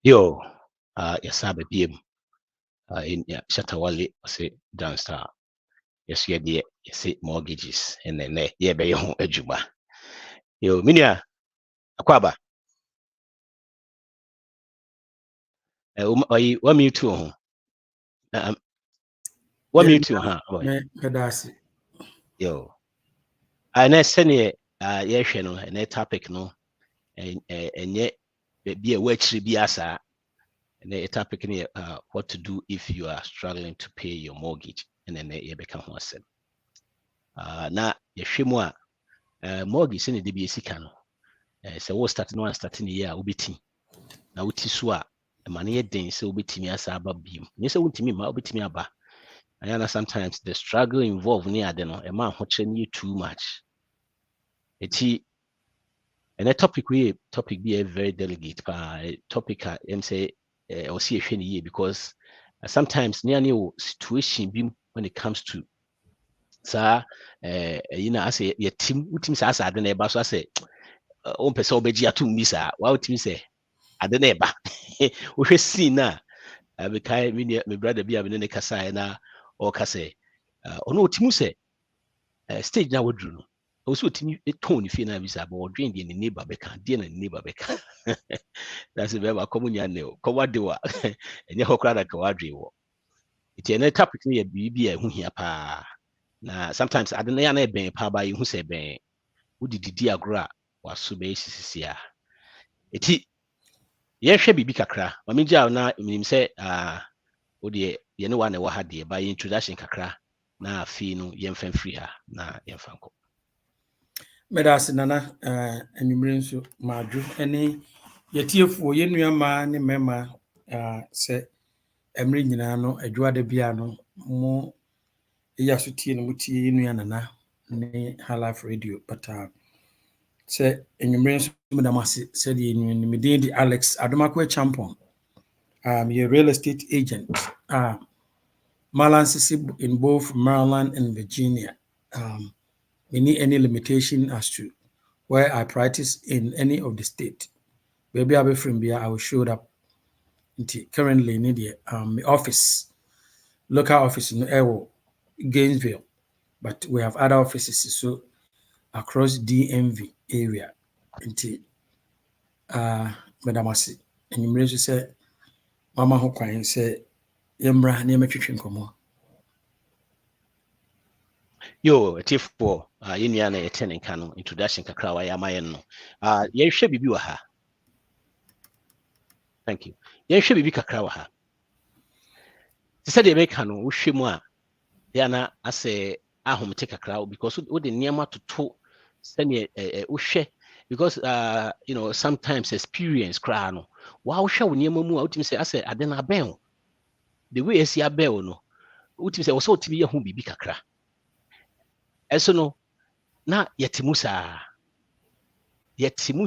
Yo, yasabe biem. In Shatawale, say downstar. Yes, you say mortgages, and then yeah, be your ejuma. Yo, minia, akwaba. What me too? What me too, huh? Medasi. Yo, I send ye, yeah, no, and topic no, and yet be a witch be asa, and the topic what to do if you are struggling to pay your mortgage, and then you become one. Na yɛhwɛ mortgage ne de bi esika no sɛ wo start no start ne yɛ a wobɛtumi na woti so a ma no yɛ den sɛ wobɛtumi asa aba biom nyɛ sɛ wontumi ma wobɛtumi aba ayana sometimes the struggle involved ne ade no ɛma ahokyerɛ no yɛ too much ɛti ɛnɛ topic bi yɛ very delicate paa topic a ɛm sɛ ɔsi yɛhwɛ ne yie because sometimes ne ane wɔ situation bi when it comes to saa asɛ yɛtim wotim saa ade na ɛba so asɛ wompɛ sɛ wobɛgye atom bi saa wa wotimi sɛ ade na ɛba wohwɛ scene a mekae me brother bi a mene ne kasaeɛ na ɔka sɛ ɔno ɔtimu sɛ stage na waduru no ɛwɔ sɛ ɔtumi tɔn ne fie no bi sɛ abɔ ɔdwen deɛ ne neighbor bɛka deɛ na ne neighbor bɛka na sɛ bɛma kɔm nya ne o kɔmade wa ɛnyɛ hɔ koraa na ka wadwen wɔ nti ɛnɛ topic no yɛ biribi a ɛho hia paa na sometimes ade na ya na ɛbɛn paa ba yɛhu sɛ ɛbɛn wode didi agorɔ a waso bɛyɛ sisisi a ɛti yɛhwɛ biribi kakra ma megya na menim sɛ wodeɛ yɛne wa na ɛwɔ ha deɛ ba yɛ introduction kakra na afei no yɛmfa mfiri ha na yɛmfa nkɔ Medasi nana anwummere nso maadwo ne yɛtiefoɔ yɛn nuamaa ne mmarima sɛ mmerɛ nyinaa no adwoada bia no mo ɛyɛ so tie no motie yɛn nua nana ne High Life Radio but sɛ anwummere nso medam ase sɛdeɛ nimedin de Alex Adomako Champon a real estate agent Malan in both Maryland and Virginia. Any limitation as to where I practice in any of the state. Maybe I'll be from here, I will show up currently in India. My office, local office in Gainesville, but we have other offices so across DMV area. Madam Asi, and you may say, Mama Hokwain say, Yemra, near my kitchen come. Yo, tifo yɛnua na yɛtɛ ne nka no introduction kakra wa yɛ ama yɛn no yɛhwɛ biribi wɔ ha thank you yɛhwɛ biribi kakra wɔ ha te sɛ deɛ mɛka no wohwɛ mu a yɛana asɛ ahomete kakra because wode nneɛma toto sɛneɛ wohwɛ because sometimes experience koraa no wohwɛ wo nneɛma mu a wotumi sɛ asɛ ade no abɛn wo the way asi abɛn wo no wotumi sɛ wɔ sɛ wotumi yɛ ho biribi kakra ɛso no na yɛtimu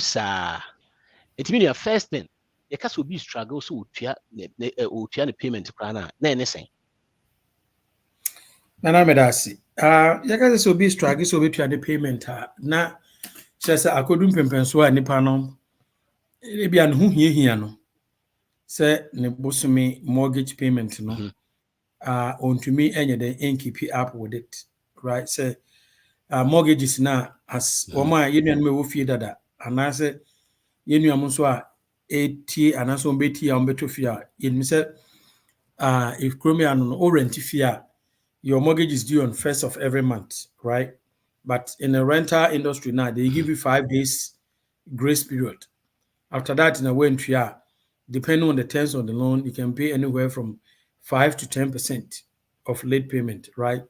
saa ɛtumi nua first thing yɛka sɛ obi struggle so wotua ne payment koraa no a na ɛne sɛn Nana Medasi yɛka sɛ obi struggle so obetua ne payment a na kyerɛ sɛ akɔdu mpɛmpɛnso a nipa no ebia ne ho hiahia no sɛ ne bosome mortgage payment no ɔntumi ɛnyɛ den keep up with it right sɛ mortgages na as wɔn a yɛnua no ɛwɔ fie dada anaasɛ yɛnua mo nso a ɛtie anaasɛ wɔn bɛtie a wɔn bɛtɔ fie a yɛnim sɛ if kurom yɛ ano no o rent fie a your mortgage is due on 1st of every month right but in the rental industry now they give you 5 days grace period after that in a way depending on the terms of the loan you can pay anywhere from 5 to 10% of late payment right.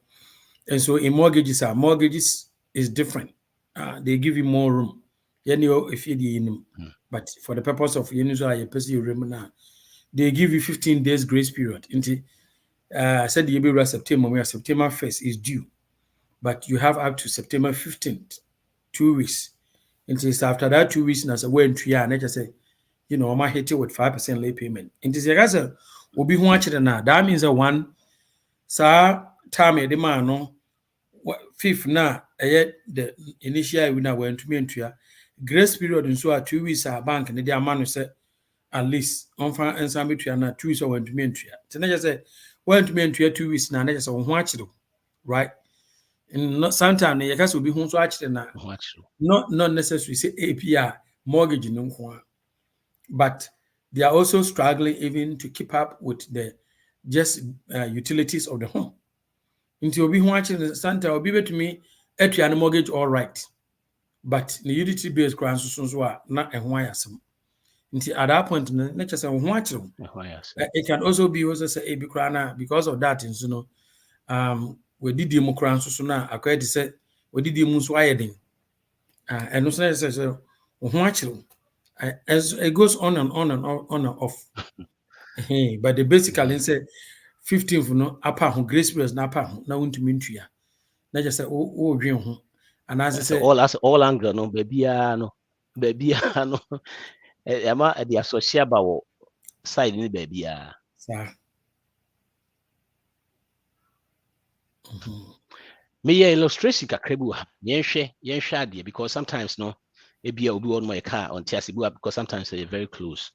And so in mortgages is different. They give you more room. But for the purpose of they give you 15 days grace period. Said the September 1st is due, but you have up to September 15th, 2 weeks. And after that 2 weeks, as a way to and I just say, I might hit it with 5% late payment. And this is will be watching now. That means a one time the man no. Fifth na the initial winner went to me grace period and so 2 weeks bank and the amount say at least on fa ensa betwea na 2 weeks or when to me entria. Tena just say when to me entria 2 weeks na just on ho achiro, right? And sometimes you can be home so achiro na not necessarily say APR mortgage no ho, but they are also struggling even to keep up with the just utilities of the home. Into obi ho achiro sometimes obi betumi atua no mortgage all right, but the utility bills kran so a na ehho ayasem. At that point, it can also be say because of that, we did the so now according to say we did the musu ayedin, and also say as it goes on and on and on and off. But the basically say 15th no upper grace period na upper na won't mean to ya. Na just say oh dream ho, and as I say all angle no baby no Ema the associate about side ni baby sir. Me illustration kakra bi wa yenhwe ade because sometimes no ebia obi won my car on tiasi bi because sometimes they're very close.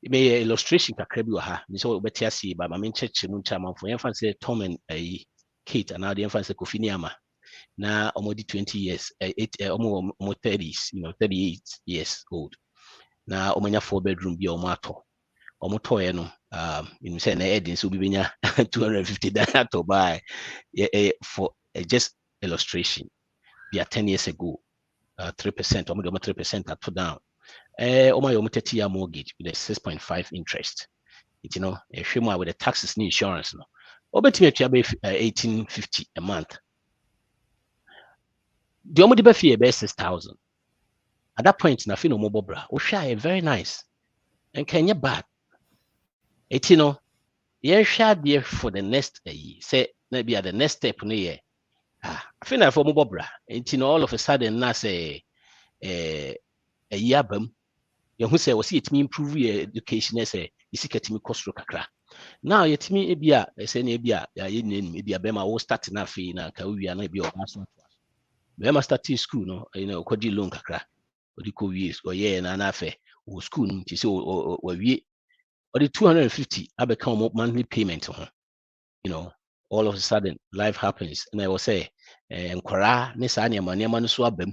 Me illustration kakra bi wa ha me so obeti ase ba ma me ncheche no ncha manfo yenfa say Tom and Kate and now the yenfa say Kofi Niama na omodi 20 years 30s 38 years old na omanya 4-bedroom bi omato omotoye no you say na edin so bi benya 250 that to buy for just illustration be 10 years ago 3% almost 3% at put down my 30 year mortgage with a 6.5 interest you know a shema with the taxes and insurance no obetime to be 1850 a month the only be fee be 6,000 at that point na feel no more bra o share very nice and can you bad you know yeah share there for the next year say maybe at the next step no year I feel like for mobile bra you know all of a sudden na say a year bam you who say was it me improve your education as a isi ketimi kostro kakra now yet me ebia say na ebia ya yen ebia be ma wo start na fe na ka wi na ebia o maso be ma start school no you know ko di loan kakra odi ko wi o ye na fe wo school no ti say o wi odi 250 abeka monthly payment ho you know all of a sudden life happens and I will say nkwara ne saa niema no so abam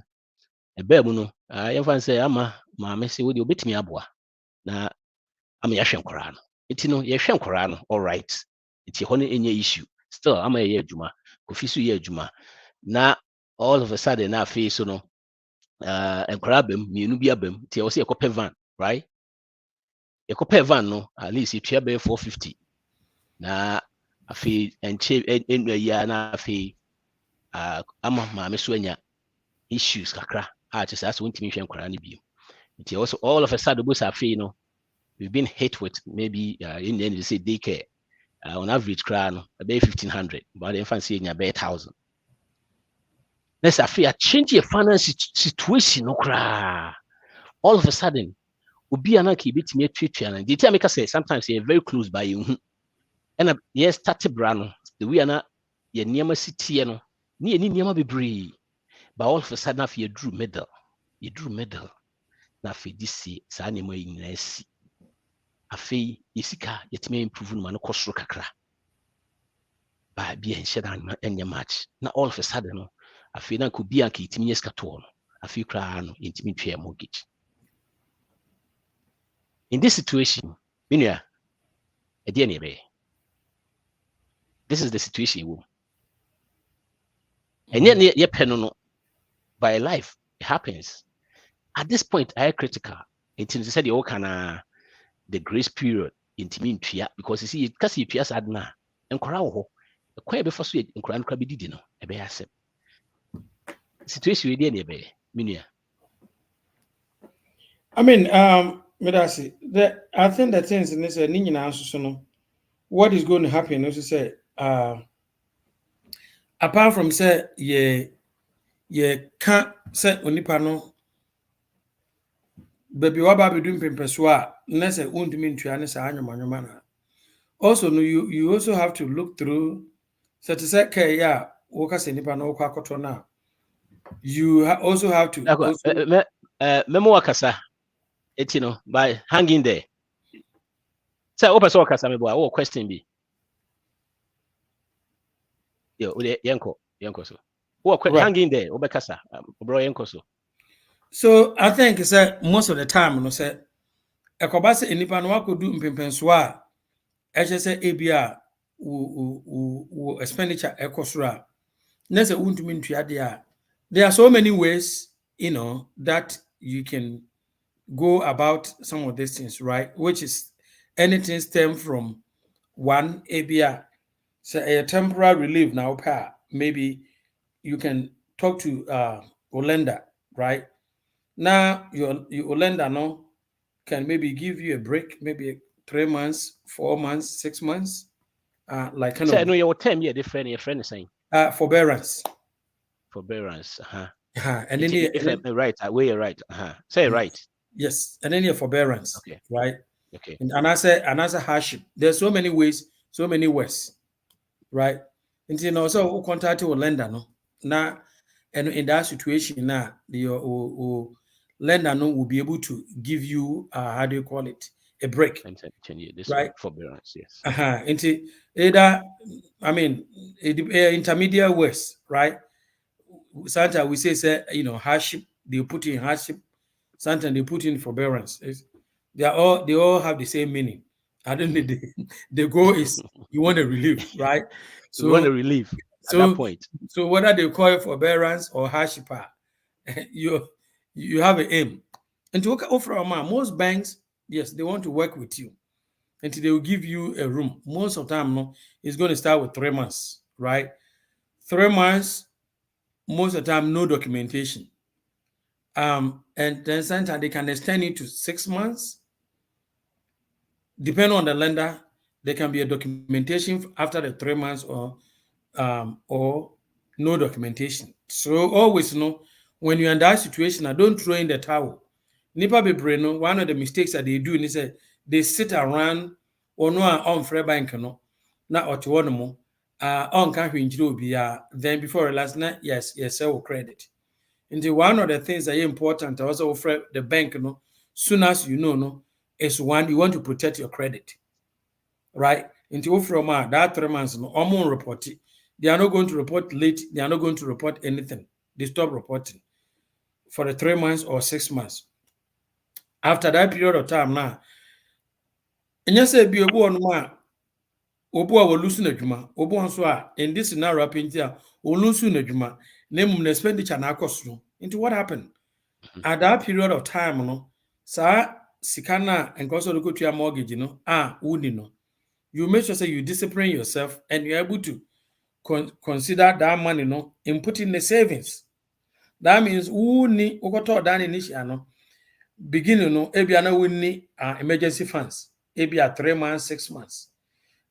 ebe mu no yɛmfa sɛ ama maame sɛ wode obetumi aboa na ama yɛhwɛ nkwara no nti no yɛhwɛ nkwara no all right nti hɔ no ɛnyɛ issue still ama yɛyɛ adwuma Kofi so yɛ adwuma na all of a sudden na afei so no nkwara abam mmienu bi abam nti ɛwɔ sɛ yɛkɔpɛ van right yɛkɔpɛ van no at least yɛtua bɛyɛ 450 na afei ɛnkyɛ na afei ama maame so anya issues kakra kyerɛ sɛ asɛ wontumi hwɛ nkwara no bio nti also all of a sudden both afei no we've been hit with maybe in the end they say daycare on average kra no about 1,500 but the infant say about 1,000 let's afei change your financial situation no kra all of a sudden obi anaka ebetimi atwetwa na the time make say sometimes you're very close by you and yes start bra no the way na ye niema sitie no ne ye niema bebree but all of a sudden after you drew middle na afei disi saa niema yi nyina si afei yesika yetime improve no ma no kosoro kakra ba bia nhyɛ na enye match na all of a sudden no afei na ko bia ka yetime yesika to no afei kra no yetime twa mortgage in this situation minua ɛdeɛ ne be this is the situation wo enye ne ye pɛ no by life it happens at this point I critical it is said you can the grace period intimi ntua because you see kasi tua sad na nkora wo ho kwa be faso nkora nkora be didi no e be asem situation we dey na be minua I mean medasi I think the things in this ni nyina so no what is going to happen is to say apart from say ye can't say onipa no baby waba be doing pempeso a na say wontumi ntua ne saa anwoma na also no you also have to look through so to say okay yeah woka say nipa no kwa akoto na you also have to memo wakasa etino by hanging there Say open so kasa me boy. Oh question be. Yo, yenko so. Oh Right. hang in there. Obe kasa. Bro yenko so. So I think it's most of the time, no say ekobase enipa no wakodu mpempenso a eche say ebia wo expenditure ekosoro a na say untumi ntua de a there are so many ways, that you can go about some of these things, right? Which is anything stem from one ebia say a temporary relief now maybe you can talk to Olenda, right? Now your lender no can maybe give you a break, maybe 3 months, 4 months, 6 months, like kind Say of no your term here different your friend is saying forbearance. forbearance. And then, If I'm right, we are right. Say right. yes, and then your forbearance, Okay. right? Okay. And another hardship. There's so many ways, so many ways, right? And so contact your lender, no. Now, and in that situation, now your lender no will be able to give you how do you call it, a break, I'm saying this right? one forbearance. Yes. Into either, I mean, intermediate ways, right? Sometimes we say, hardship, they put in hardship, sometimes they put in forbearance. They all have the same meaning. I don't know, the goal is you want a relief, right? We want So to relieve at that so point. so whether they call it forbearance or hardship, you you have an aim. And to offer a man, most banks, yes, they want to work with you until they will give you a room. Most of the time, no, it's going to start with 3 months, right? 3 months, most of the time, no documentation. And then sometimes they can extend it to 6 months. Depending on the lender, there can be a documentation after the 3 months or no documentation. So always know when you're in that situation, don't throw in the towel. Nipa bebree no, one of the mistakes that they do is say they sit around or no on free bank no na ɔte hɔ nom ɔnka hwee nkyerɛ obiara, then before realize na yes sell credit. And one of the things that are important also offer the bank no soon as you know no is one you want to protect your credit, right? Into from that 3 months no report it. They are not going to report late, they are not going to report anything. They stop reporting for the 3 months or 6 months. After that period of time now, and you say be a one man obu a wolusu na adwuma obu nso a in this scenario apenti a wolusu na adwuma na mum na expenditure na akoso. Into what happened at that period of time no sa sika na enkoso do kotua mortgage no uni no, you make sure say you discipline yourself and you're able to consider that money no and put in the savings. That means uni ukoto dan initial no beginning no ebia na wuni emergency funds ebia 3 months 6 months.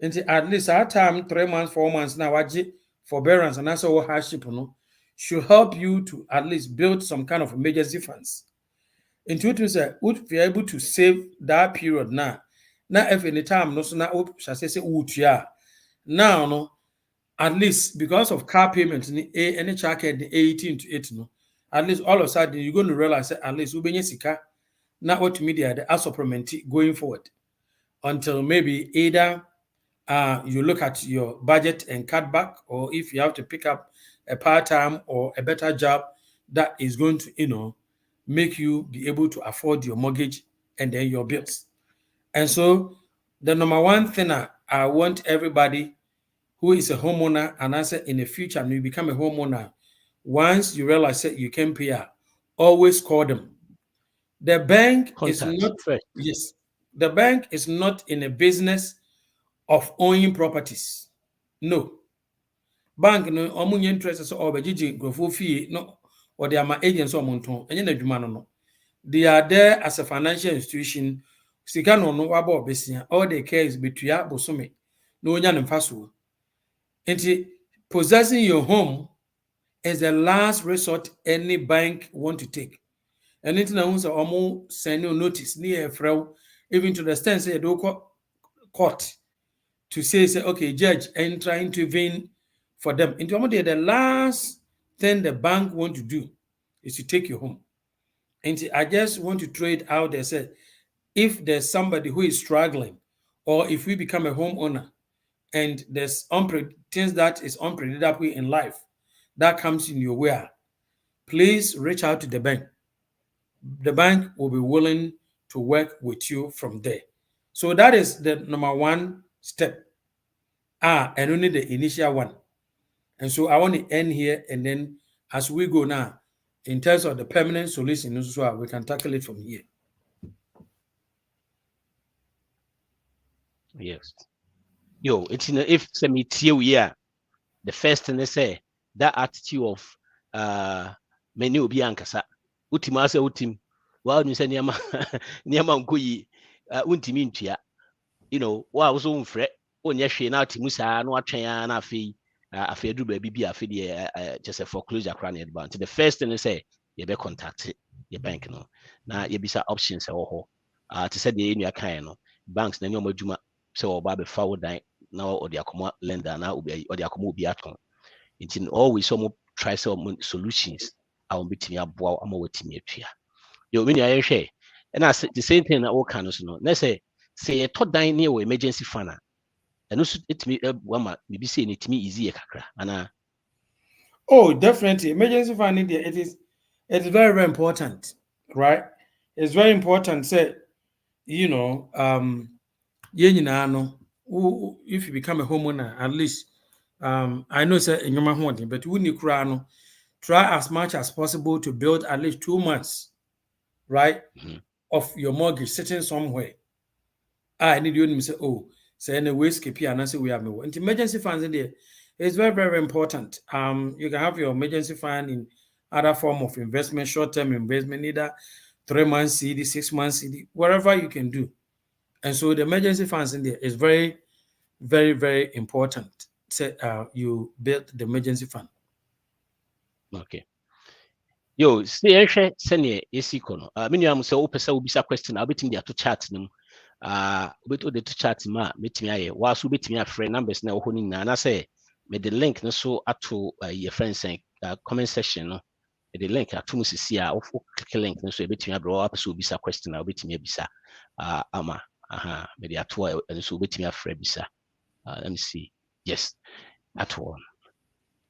And at least our time 3 months 4 months now waji forbearance and also hardship no should help you to at least build some kind of emergency funds. And to say would be able to save that period now. Now if any time no so now shall say now no at least because of car payments any check at the 18 to 8 no, at least all of a sudden you're going to realize that at least ubenye sika na what media the supplement going forward until maybe either you look at your budget and cut back, or if you have to pick up a part-time or a better job that is going to make you be able to afford your mortgage and then your bills. And so the number one thing I want everybody who is a homeowner and answer in the future and you become a homeowner, once you realize that you can pay out, always call them. The bank is Contact not, first. yes, the bank is not in a business of owning properties. No. Bank no omunye interest so obejiji grofo fee no or they are my agents or monton enye na dwuma no. They are there as a financial institution. Sika no no waba obesia. All they care is betua bosome. No onya ne mfaso. Enti possessing your home is the last resort any bank want to take. And it's now almost send you notice near a even to the extent say do court to say, okay, judge, and trying to intervene for them. Into the last thing the bank want to do is to take you home. And I just want to throw it out there, say, if there's somebody who is struggling or if we become a homeowner and there's things that is unpredictable in life that comes in your way, please reach out to the bank. The bank will be willing to work with you from there. So that is the number one step. And only the initial one. And so I want to end here, and then as we go now, in terms of the permanent solution, we can tackle it from here. Yes. Yo, it's in if some year, the first thing they say, that attitude of many will be ankasa. Utima say utim. Well, you say niama niama nkoyi untimi ntua. You know, wa also unfre onye hwe na atimu saa na watwen ya na afei afei du ba bibia afei de just a foreclosure kra na advance. The first thing they say, you be contact your bank no. Na you bisa options e wo ho. To say the enu akan no, banks na nyoma adwuma say oba be fa dan na o de akoma lender na obi o de akoma obi aton. It's in always some try some solutions I will betimi aboa ama watimi atua. Yo me nya hwe. And I the same thing na all can no. Na say you thought dan near emergency fund. And also it me wama maybe say it me easy kakra. Ana Oh, definitely. Emergency fund in there, it's very, very important, right? It's very important. Say, you know, if you become a homeowner, at least I know say in your home, but when you try as much as possible to build at least 2 months, right, of your mortgage sitting somewhere. I need you to say, oh, say any waste KP and I say we have no. And emergency funds in there is very, very important. You can have your emergency fund in other form of investment, short-term investment, either 3 months CD, 6 months CD, whatever you can do. And so the emergency funds in there is very, very, very important. Say you build the emergency fund. okay. Yo, see ehwe sene esiko no. Me nua am say wo pesa obisa question abetim dia to chat nim. Obeto de to chat ma metimi aye. Wa so betimi afre numbers na wo ho ni na say me the link no so ato your friends comment section no. The link ato musisi a wo click link no so ebetimi abro wa pesa obisa question na obetimi abisa. Ama me the ato and so obetimi afre bisa. Let me see. Yes. At all.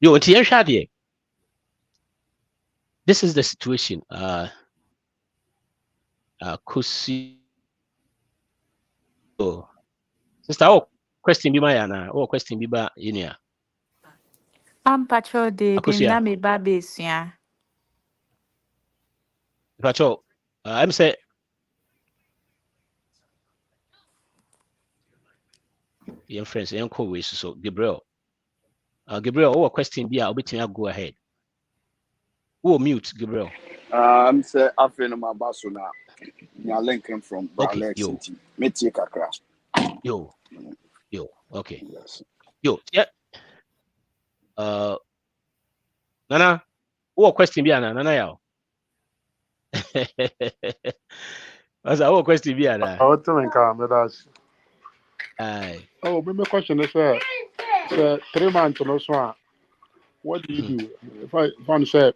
Yo, nti ehwe ade. This is the situation. Kusi. Oh, sister, oh, question be my ana. Oh, question be ba inia. Patrol de na me ba besua. Patrol, I'm say. Your friends, your co so Gabriel. Gabriel, oh, question be a bit go ahead. Oh, mute, Gabriel. I'm say after my basuna. You're linking from okay, yo. Me take a crash. Yo, okay. Yes. Yo, yeah. Nana, oh, question be ana, Nana yao. What's our question be ana? I want to make a that's. Aye. Oh, my question is 3 months no so. What do you do? If I say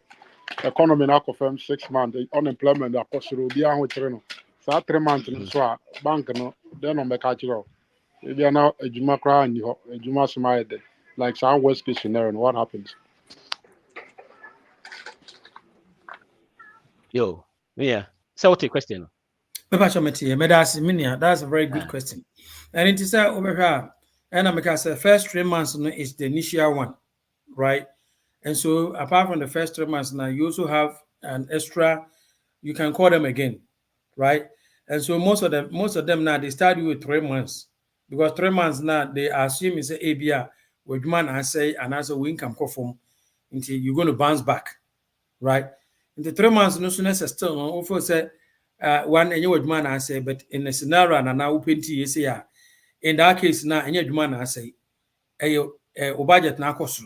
economy now confirm 6 months, unemployment that cost will be on no. So 3 months no so bank no then on make catch it. If you are now a juma cry and you a juma smile there. Like some worst case scenario, what happens? Yo, yeah. So what's the question? That's a very good question. And it is over here. And because the first 3 months is the initial one, right? And so apart from the first 3 months, now you also have an extra, you can call them again, right? And so most of them now they start you with 3 months. Because 3 months now they assume it's a ABR, which man I say and also income come until you're going to bounce back, right? In the 3 months, no sooner still offer say one and you man I say, but in a scenario and now open to you say in that case now and you man I say budget now cost.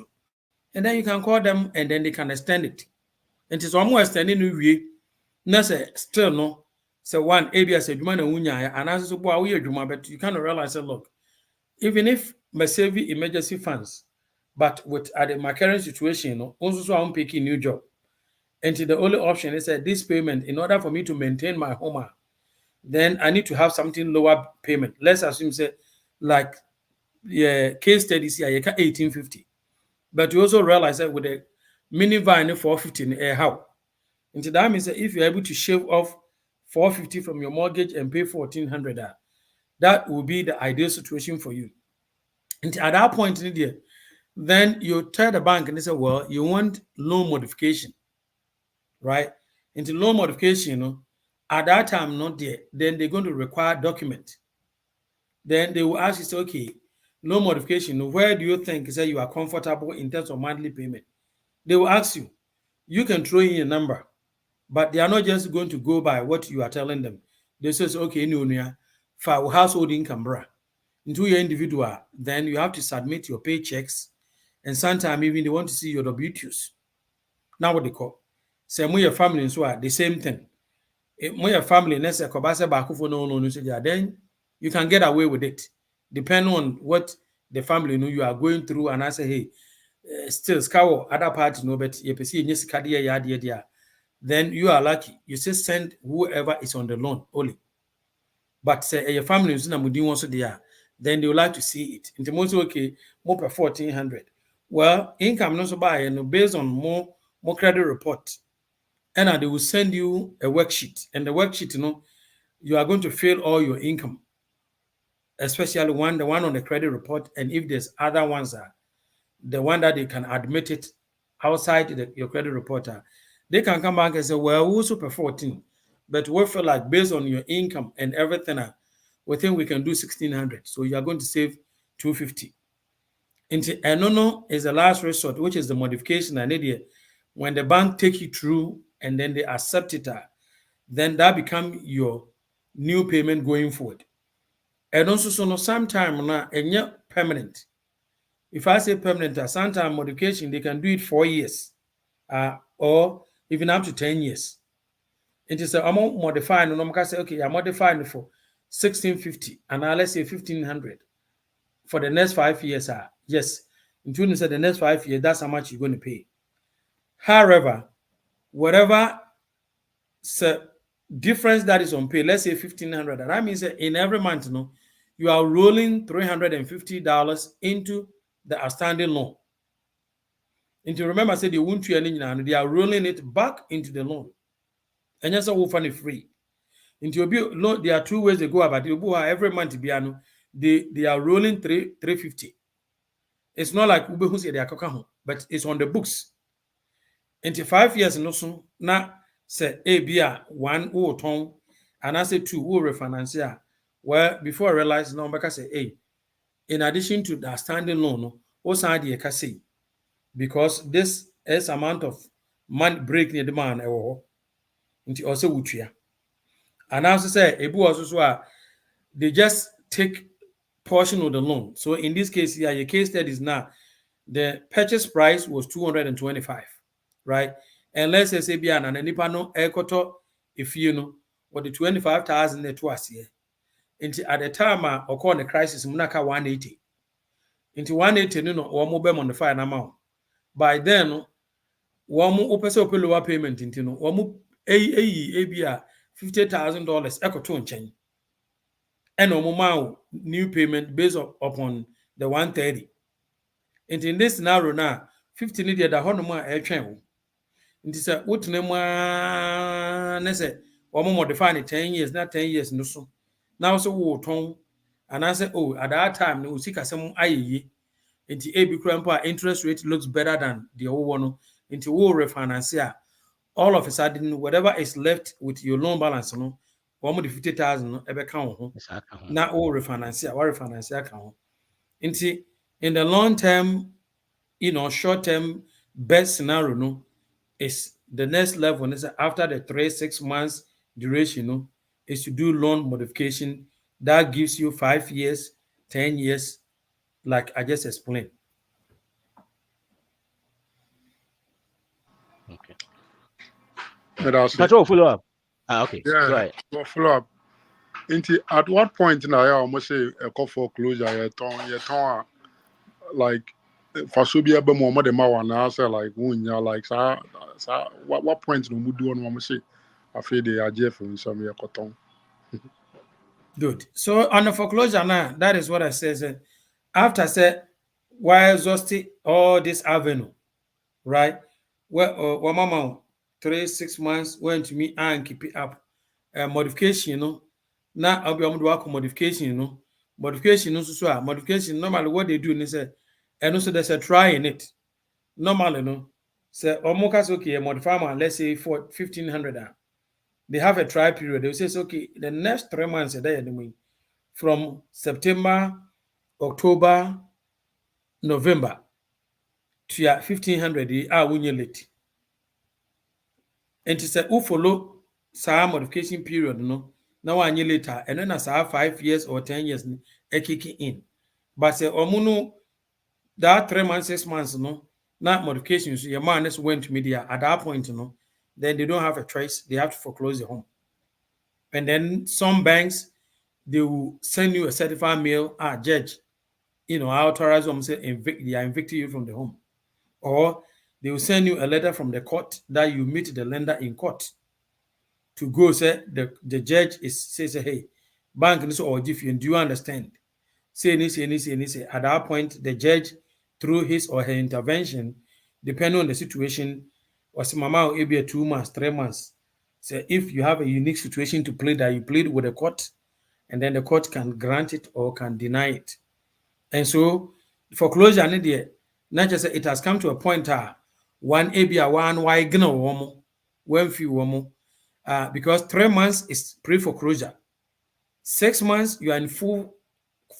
And then you can call them and then they can extend it. And it's almost extending we no say still no. So one ABS said man and as so but you kind of realize that look, even if my save emergency funds, but with at my current situation, also so I'm picking new job. And the only option is that this payment, in order for me to maintain my home, then I need to have something lower payment. Let's assume say like case studies here, you can 1850. But you also realize that with a minivan 450 how. And that means that if you're able to shave off 450 from your mortgage and pay 1400, that will be the ideal situation for you. And at that point in the day, then you tell the bank and they say, well, you want loan modification, right? Into loan modification, at that time, not there, then they're going to require document. Then they will ask you, say, okay, loan modification, where do you think say you are comfortable in terms of monthly payment? They will ask you. You can throw in a number, but they are not just going to go by what you are telling them. They say, okay, for household income, into your individual, then you have to submit your paychecks, and sometimes even they want to see your W2s. Now what they call, say, your family so the same thing. Your family, then you can get away with it, depending on what the family know you are going through. And I say, hey, still, scour other party no, but you see, then you are lucky. You say send whoever is on the loan only. But say your family is not also there, then they would like to see it. In the most okay, more per 1400. Well, income not so buy and based on more credit report. And they will send you a worksheet. And the worksheet, you are going to fill all your income, especially the one on the credit report. And if there's other ones, the one that they can admit it outside your credit reporter, they can come back and say, well, we also per 14, but we feel like based on your income and everything, we think we can do 1600. So you are going to save 250. And no is the last resort, which is the modification and idea. When the bank take you through and then they accept it, then that become your new payment going forward. And also, so sometime now, and yet permanent. If I say permanent, sometimes modification, they can do it 4 years, or even up to 10 years. It is a amount modified, and I'm say, okay, I'm modifying it for 1650, and now let's say 1500 for the next 5 years. Yes, including the next 5 years, that's how much you're going to pay. However, whatever difference that is on pay, let's say 1500, that means that in every month, you are rolling $350 into the outstanding loan. And to remember, I said they won't do anything, and they are rolling it back into the loan. And just will find it free. Into loan, there are two ways they go about it. Every month, they are rolling $350. It's not like Ube who say they are, but it's on the books. Into 5 years, no, now say A, 1 or 2, and I say 2 who refinance. Well, before I realized, no, because say, hey, in addition to the standing loan, what's idea can say, because this is amount of money breaking the demand into also wutia. And also say Ebu also they just take portion of the loan. So in this case, your case study is now the purchase price was 225, right? And let's say Bian and Nipano Ekoto, if you know what the 25,000 net was here. Into at the time occur the crisis, Munaka 180. Into 180, or mobile on the fine amount. By then, one more open lower payment into one more $50,000 echo chain. And no new payment based upon the 130. And in this scenario now, 15 idiot the honor air train. It is a what name one more modify 10 years, not 10 years, no so. Now so tone. And I said, oh, at that time, no seek some IE. Into AB Crampa interest rate looks better than the old one. Into all refinance. All of a sudden, whatever is left with your loan balance, no, 150,000 ever count. Now all refinance, what refinance account. Into in the long term, short term, best scenario, no, is the next level. Is after the 3-6 months duration, is to do loan modification that gives you 5 years, 10 years, like I just explained. Okay. But follow up. Okay. Yeah, go ahead. We'll follow up. At what point now, I almost say a call for closure, like for Subia Bemo, the Mawan, I say like, like, what point do we do on Mamashe? I feel they are Jeff in some year cotton. Good. So on the foreclosure now, that is what I said. After said, why exhausting all this avenue, right? Well, mama 3-6 months went to me and keep it up. Modification, now I'll be able to work on modification, modification, so modification. Normally, what they do is and also there's a try in it. Normally, no. So almost okay, modify man, let's say for 1,500. They have a try period. They say, okay, the next 3 months, from September, October, November to 1,500, they are when you late. And it's a who follow some modification period, now 1 year later, and then as 5 years or 10 years, a kicking in. But say, omuno that 3 months, 6 months, not modifications, your man just went to media at that point, then they don't have a choice, they have to foreclose the home. And then some banks, they will send you a certified mail, judge, I authorize them, say, they are evicting you from the home. Or they will send you a letter from the court that you meet the lender in court to go say the judge says, hey, bank is or different. Do you understand? Say this. At that point, the judge, through his or her intervention, depending on the situation, was mama will be 2 months, 3 months. So if you have a unique situation to plead, that you plead with the court, and then the court can grant it or can deny it. And so foreclosure, not just it has come to a point one ABA one why gno when few because 3 months is pre-foreclosure. 6 months you are in full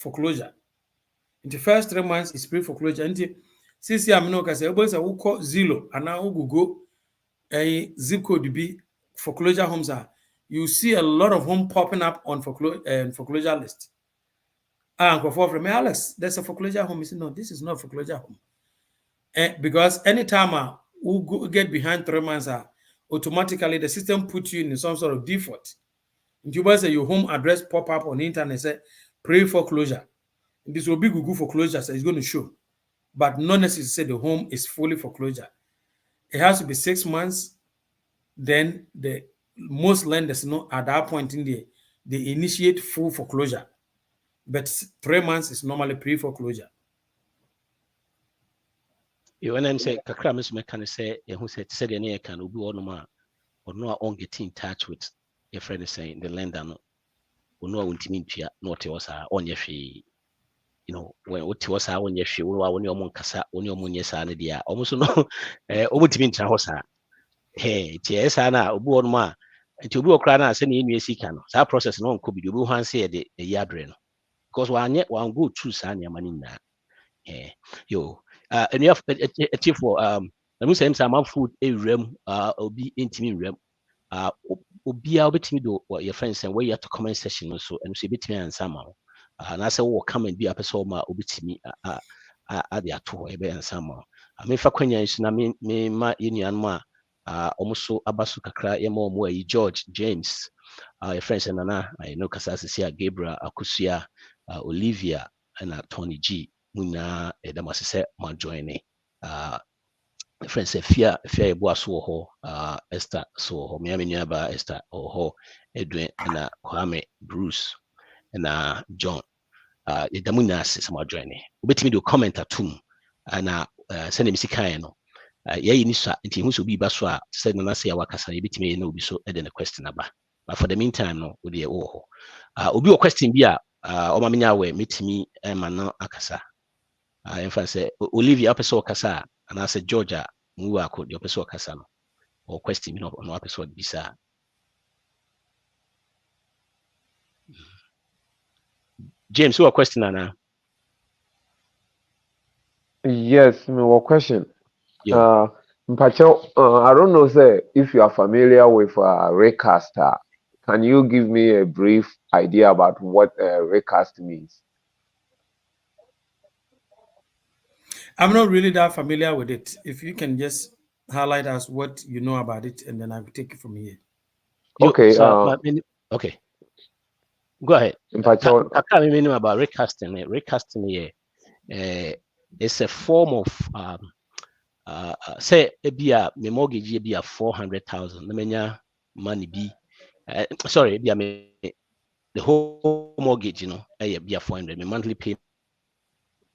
foreclosure. In the first 3 months is pre-foreclosure. And since I'm no say who call Zillow and now who go a zip code to be foreclosure homes you see a lot of home popping up on foreclosure list. From me, Alex, there's a foreclosure home. He said, no, this is not a foreclosure home. Because anytime we get behind 3 months, automatically the system puts you in some sort of default. And you say your home address pop up on the internet, say pre-foreclosure. This will be Google foreclosure, so it's going to show. But not necessarily say the home is fully foreclosure. It has to be 6 months. Then the most lenders at that point in there, they initiate full foreclosure. But 3 months is normally pre-foreclosure. When I'm saying kakra miss can say who said any can be one or no on get in touch with your friend is saying the lender no won't mean to not was on your fee. When what was on your fee, when your monkasa, when your munya sana dia, almost no almost mean to hosa. Hey, Tiesana, Obuonma, and to be a crana, sending in your can. That process no could be the Wuhan say the yadrin. Because one good true Sanya manina. Yo, and you have a tip for I must say some food a rem or be intimate rem be able to do what your friends and where you have to comment session also and see bit me and somehow and I say come and be a person ma obitimi at the ato ebe and somehow I mean for kwenya is na me ma union ma almost so abasu kakra yemo mo George James your friends and nana I know kasasa sia Gabriel Akusia Olivia and Tony G muna edamasese ma join friends say fear ebo so ho Esther so ho me nuaba Esther ho Edwin and Kwame Bruce and John edamuna se ma join obetimi do comment atum and send me sikan no ye ni so nti hu so bi ba so said na say wakasa ebetimi na obi so e the question aba but for the meantime no we dey ho obi o question bi a o ma menya we metimi ma no akasa in fact say Olivia apeso kasa and I said Georgia mu akọ the apeso kasa no or question no apeso bisa James who a question na Yes, my question. Mpacho, I don't know, sir, if you are familiar with recaster. Can you give me a brief idea about what recast means? I'm not really that familiar with it. If you can just highlight us what you know about it, and then I will take it from here. Okay. Okay. Go ahead. I can't even know about recasting. Recasting it's a form of say me mortgage be 400,000. Menya money be sorry, be the whole mortgage, be a 400. My monthly payment,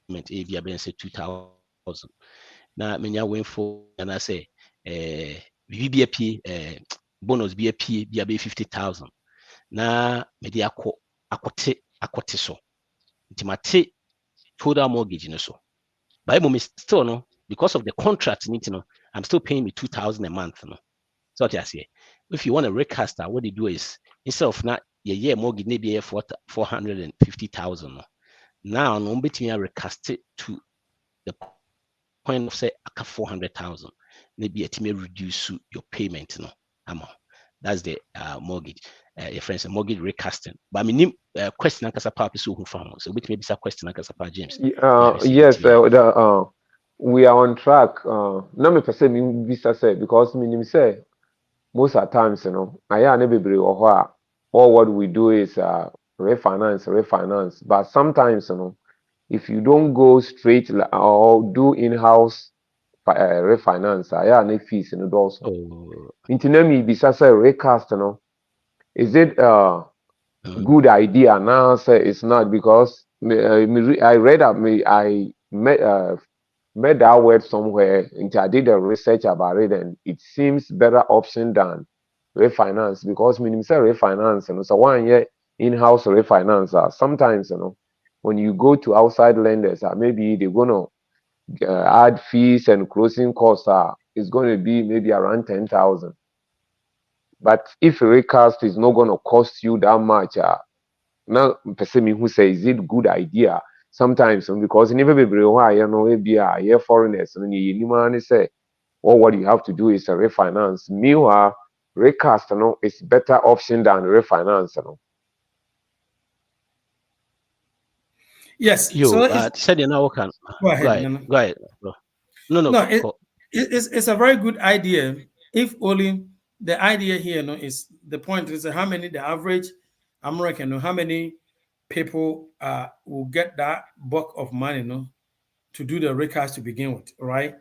if you have say 2,000. Now, when you went for, and I say, VBAP, bonus BAP, be 50,000. Now, maybe akote so. Intimate total mortgage, so. But I'm still no, because of the contract, I'm still paying me 2,000 a month, no. So what I say, if you want a recast, what they do is instead of not your year mortgage maybe 450,000. No. Now, no between recast it to the point of say 400,000. Maybe it may reduce your payment, no. That's the mortgage. Your friends, mortgage recasting. But I mean, question and kasapa so who found. So which may be a question and kasapa James. Yes, we are on track. Not me per se me visa say because me say most of the times, I never be or all what we do is refinance. But sometimes, if you don't go straight or do in-house refinance, I need fees and also. Intinemi bisa say recast, is it good idea? Now say it's not because I read up I met that word somewhere and I did a research about it and it seems better option than refinance because when you say refinance, so 1 year in-house refinance, sometimes, when you go to outside lenders, maybe they're going to add fees and closing costs, it's going to be maybe around 10,000. But if a recast is not going to cost you that much, now person who says is it good idea? Sometimes because never be why be a foreigners and you say, what you have to do is a refinance. Meanwhile, recast is better option than refinance. Yes. Said you now can go ahead. Go ahead. No. It's a very good idea. If only the idea here, is the point is how many the average American, how many people will get that bulk of money, to do the recast to begin with, right?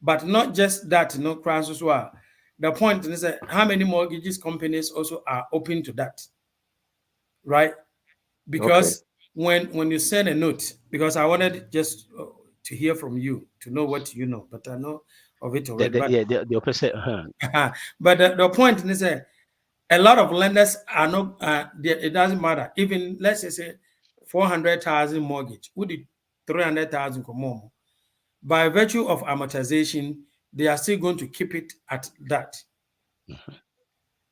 But not just that, crimes as well. The point is that how many mortgages companies also are open to that, right? Because when you send a note, because I wanted just to hear from you to know what you know, but I know of it already. The opposite. But the point is that a lot of lenders are not. It doesn't matter. Even let's say 400,000 mortgage, would it 300,000 come more? By virtue of amortization, they are still going to keep it at that.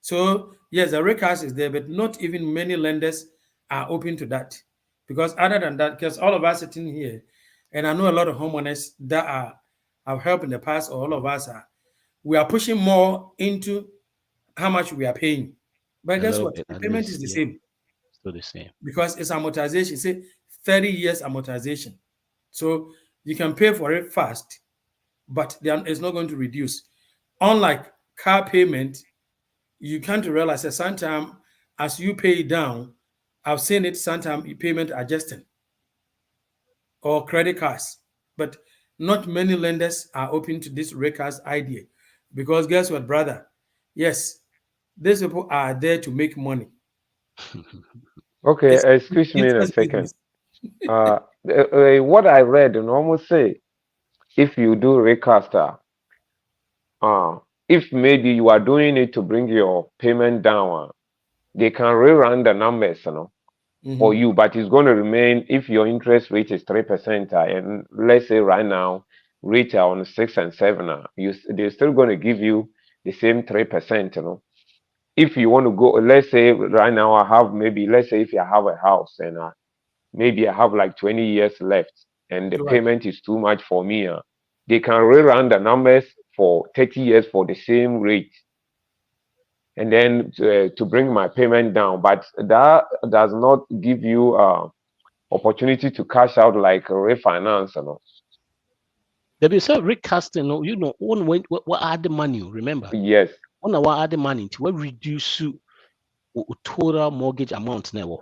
So yes, the recast is there, but not even many lenders are open to that. Because other than that, because all of us sitting here, and I know a lot of homeowners that have helped in the past, or all of us we are pushing more into how much we are paying. But guess what? The payment is the same. Still the same. Because it's amortization, say 30 years amortization. So you can pay for it fast, but then it's not going to reduce. Unlike car payment, you can't realize that sometimes as you pay down, I've seen it sometimes payment adjusting or credit cards, but not many lenders are open to this recast idea because guess what, brother? Yes, these people are there to make money. Okay, excuse me in a second. What I read and almost say, if you do recaster, if maybe you are doing it to bring your payment down, they can rerun the numbers, for you, but it's going to remain if your interest rate is 3%, and let's say right now rate are on 6 and 7, they're still going to give you the same 3%, If you want to go, let's say right now I have let's say if I have a house and maybe I have like 20 years left and the payment is too much for me, they can rerun the numbers for 30 years for the same rate and then to bring my payment down, but that does not give you opportunity to cash out like refinance, There be some recasting, what add the money, remember? Yes. What add the money to what reduce total mortgage amount now,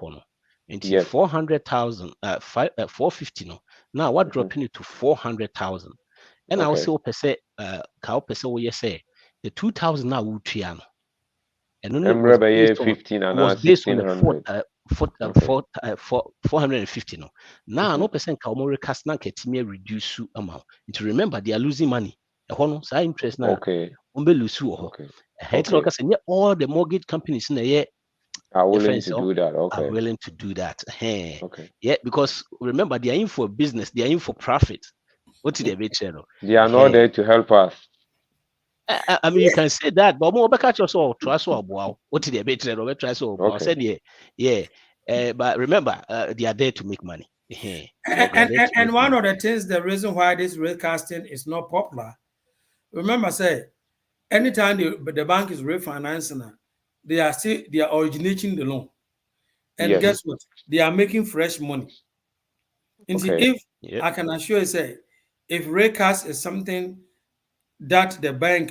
into 400,000, 450, now what dropping it to 400,000, and I'll say, the 2,000 now would triano. And only was based on 15 and 1600. 450 no. Now no percent ka omo recast na ketime reduce amount. To remember they are losing money. No sa interest na umbe lose ho. All the mortgage companies na are willing to do that. Are willing to do that. Okay. Yeah, because remember they are in for business, they are in for profit. What did they be saying? They are not there to help us. I mean, you can say that, but more catch us all trust or wow. What did they be saying? Or try so wow. Said yeah. But remember, they are there to make money. And one of the things, the reason why this recasting is not popular, remember, say, anytime the bank is refinancing, they are originating the loan. And guess what? They are making fresh money. And if I can assure you, say, if recast is something that the bank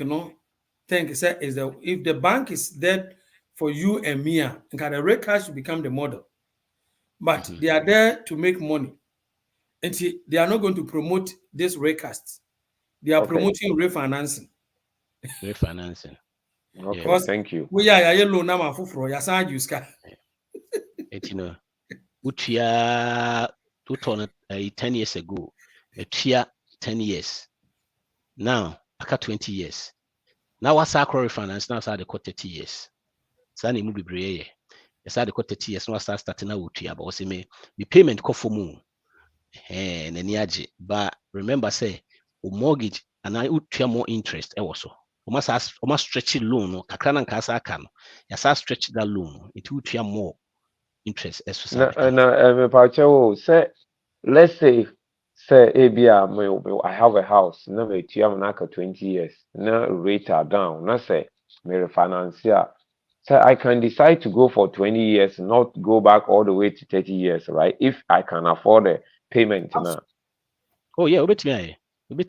think say is that if the bank is there for you and me, and the recast should become the model. But they are there to make money. And they are not going to promote this recast. They are promoting refinancing. Refinancing. Okay, thank you. We are a loan number for your side, you scar. Utia 10 years ago, Utia 10 years. Now, I got 20 years. Now, what's our refinance? Now, I got 30 years. Sani mu bibreye. Yes, I got 30 years. Now, I starting now with you. But say me, the payment go for moon. But remember, say, mortgage and I would more interest. Also, almost stretch loan. Kakran kasa can. Yes, I stretch that loan. It would more interest. Say, let's say ABR, I have a house. Now me 20 years. Now rate are down. Now say me refinance. So I can decide to go for 20 years, not go back all the way to 30 years, right? If I can afford the payment now. Oh yeah, wait me. I'm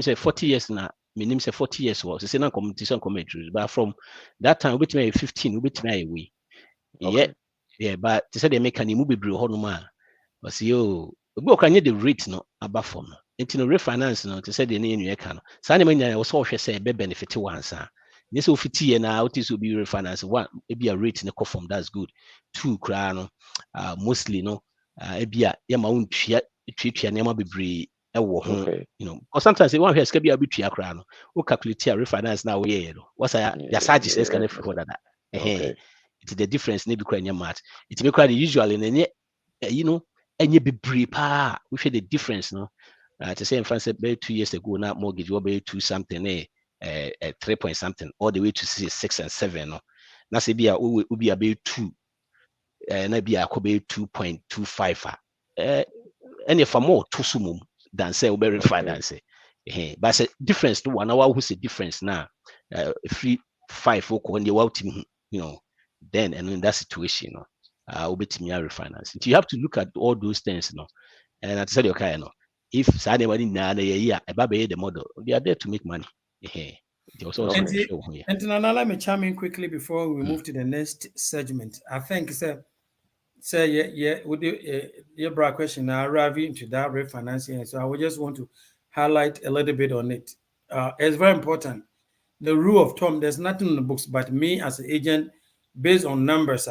say 40 years now. Minim say 40 years was. Say na competition commentary. But from that time, wait me 15. Wait me away. Yeah. But they said they make an immovable brew honoma. But see you. We can the rate no above from. It's no refinance no. They said they need new can. So any man was all say be benefit once. This will fit here now. This will be refinance. One, maybe a rate in the form that's good. Two, crown, mostly no. Maybe a own treat nema be because sometimes they want to be a bit crown. Who calculate refinance now? What's your charges? Is kind of for that. It's the difference. Maybe quite much. It's because usually and you be prepare. We feel the difference, no. To say in France, 2 years ago, now mortgage will be 2 something, 3 point something, all the way to 6 and 7. No, now say be will be about 2, and be a could be 2.25. And if more too sumum than say will be refinance. But say difference to 1 hour who's a difference now. 3, 5 when you out, then and in that situation, will be refinance. You have to look at all those things, and I said, okay, if anybody the model, they are there to make money. And let me chime in quickly before we move to the next segment. I think with your broad question, I'll arrive into that refinancing. So I would just want to highlight a little bit on it. It's very important. The rule of thumb, there's nothing in the books, but me as an agent, based on numbers,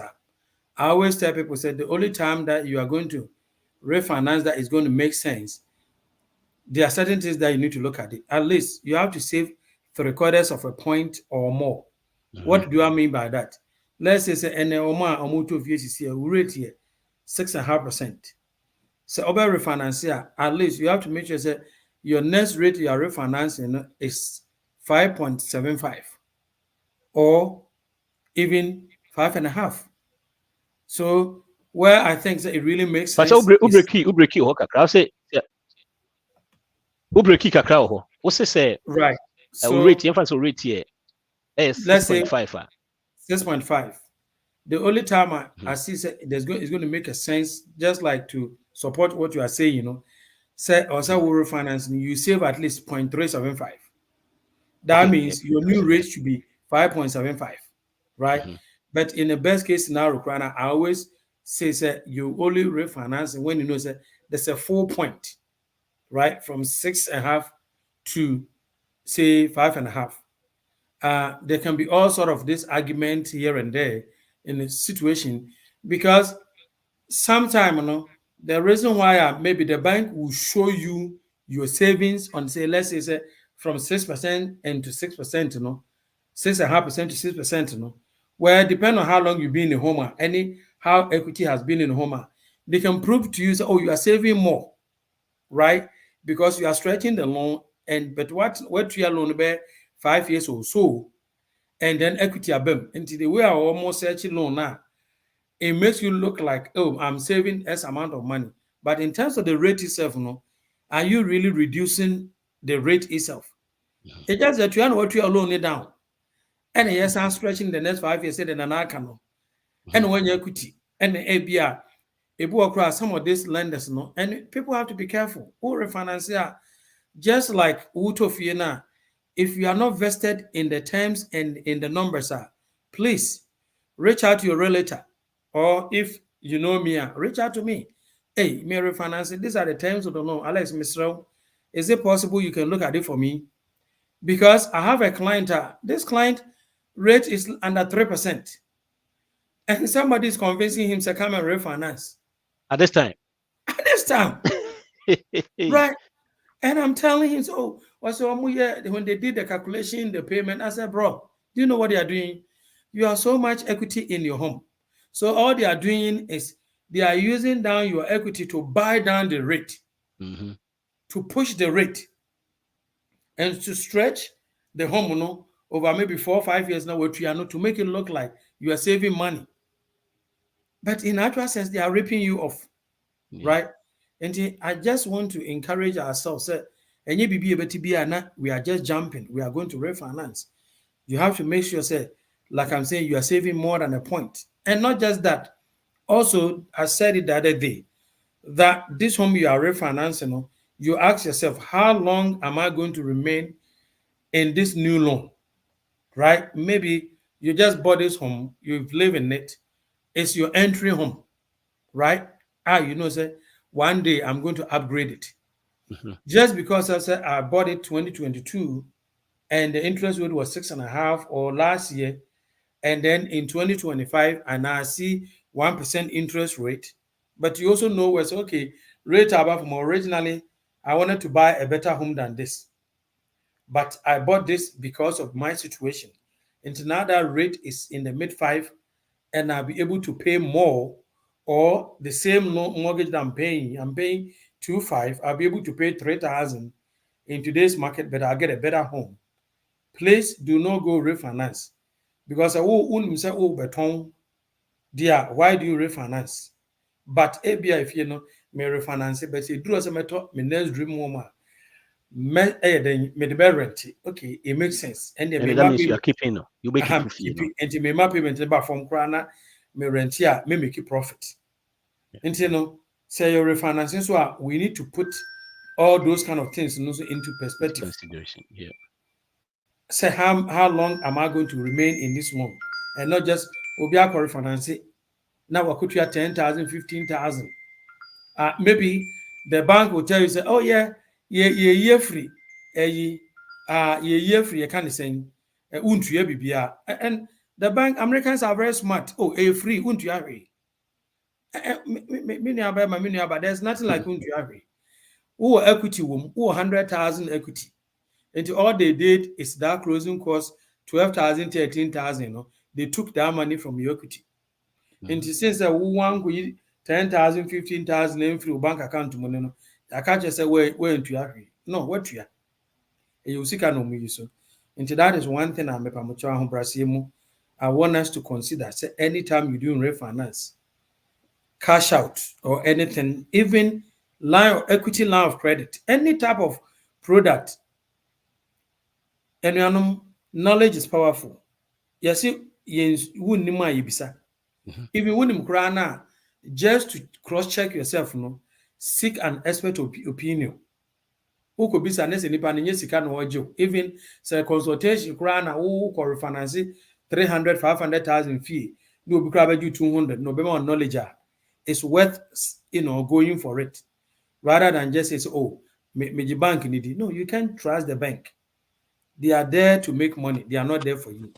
I always tell people, say the only time that you are going to refinance that is going to make sense, there are certain things that you need to look at it. At least you have to save 3/4 of a point or more. What do I mean by that? Let's say and rate here 6.5%. So over refinance here, at least you have to make sure that your next rate you are refinancing is 5.75 or even 5.5. So where I think that it really makes sense. Right. So rate here. Let's say 6.5. The only time I see it's going to make a sense, just like to support what you are saying, say also we refinancing, you save at least 0.375. That means your new rate should be 5.75, right? But in the best case scenario, I always say you only refinance when you know that there's a 4 point, right, from 6.5 to say 5.5. There can be all sort of this argument here and there, in a situation, because sometimes, the reason why maybe the bank will show you your savings on, say, let's say from 6% and to 6%, 6.5% to 6%, where depending on how long you've been in home, how equity has been in home, they can prove to you, oh, you are saving more, right? Because you are stretching the loan, but what you are loan about 5 years or so, and then equity abem into the way I almost searching loan now, it makes you look like, oh, I'm saving S amount of money. But in terms of the rate itself, are you really reducing the rate itself? It's just that you know what you are loaning down. And yes, I'm stretching the next 5 years, then I can. And when you equity and the ABR, it will across some of these lenders, and people have to be careful. Who refinance, just like Utofina, if you are not vested in the terms and in the numbers, please reach out to your relator, or if you know me, reach out to me. Hey, me refinancing. These are the terms of the loan. Alex Misrel, is it possible you can look at it for me? Because I have a client. This client rate is under 3%, and somebody is convincing him to come and refinance at this time. At this time, right? And I'm telling him, so when they did the calculation, the payment, I said, bro, do you know what they are doing? You have so much equity in your home. So all they are doing is they are using down your equity to buy down the rate, to push the rate, and to stretch the home over maybe 4 or 5 years now, to make it look like you are saving money. But in actual sense, they are ripping you off, right? And I just want to encourage ourselves. We are just jumping. We are going to refinance. You have to make sure, like I'm saying, you are saving more than a point. And not just that. Also, I said it the other day, that this home you are refinancing, you ask yourself, how long am I going to remain in this new loan? Right? Maybe you just bought this home, you've lived in it, it's your entry home, right? One day I'm going to upgrade it. Just because I said I bought it 2022 and the interest rate was 6.5%, or last year, and then in 2025 and I see 1% interest rate. But you also know what's okay, rate above from originally, I wanted to buy a better home than this. But I bought this because of my situation. And now that rate is in the mid-5, and I'll be able to pay more, or the same mortgage that I'm paying 2.5, I'll be able to pay 3,000 in today's market, but I'll get a better home. Please do not go refinance, because why do you refinance? But if you know me refinance, but it does matter. My next dream woman, me rent. Okay, it makes sense. And that means you are keeping, you make it keeping, and me my payment about from Krana, me rent here, me make a profit. And say your refinancing, so we need to put all those kind of things into perspective. Consideration, yeah. Say how long am I going to remain in this loan, and not just Obia refinance. Now I could you 10,000, 15,000. Maybe the bank will tell you, say, oh yeah, year free, year free. I can't say, and the bank Americans are very smart. Oh, free, but there's nothing like who equity who 100,000 equity. And all they did is that closing cost 12,000, 13,000. They took that money from your equity. And since who want 10,000, 15,000 in free bank account money, I can't just say where into your no, what you are. You see, can no so. And that is one thing I want us to consider. Say anytime you do refinance, cash out or anything, even equity line of credit, any type of product. And knowledge is powerful. You see, if you wouldn't cry just to cross-check yourself, seek an expert opinion. Who could be even say consultation who could refinance 300, 500,000 fee, no be you 200, no be more knowledge. It's worth going for it. Rather than just say, oh, me bank need. No, you can't trust the bank. They are there to make money. They are not there for you.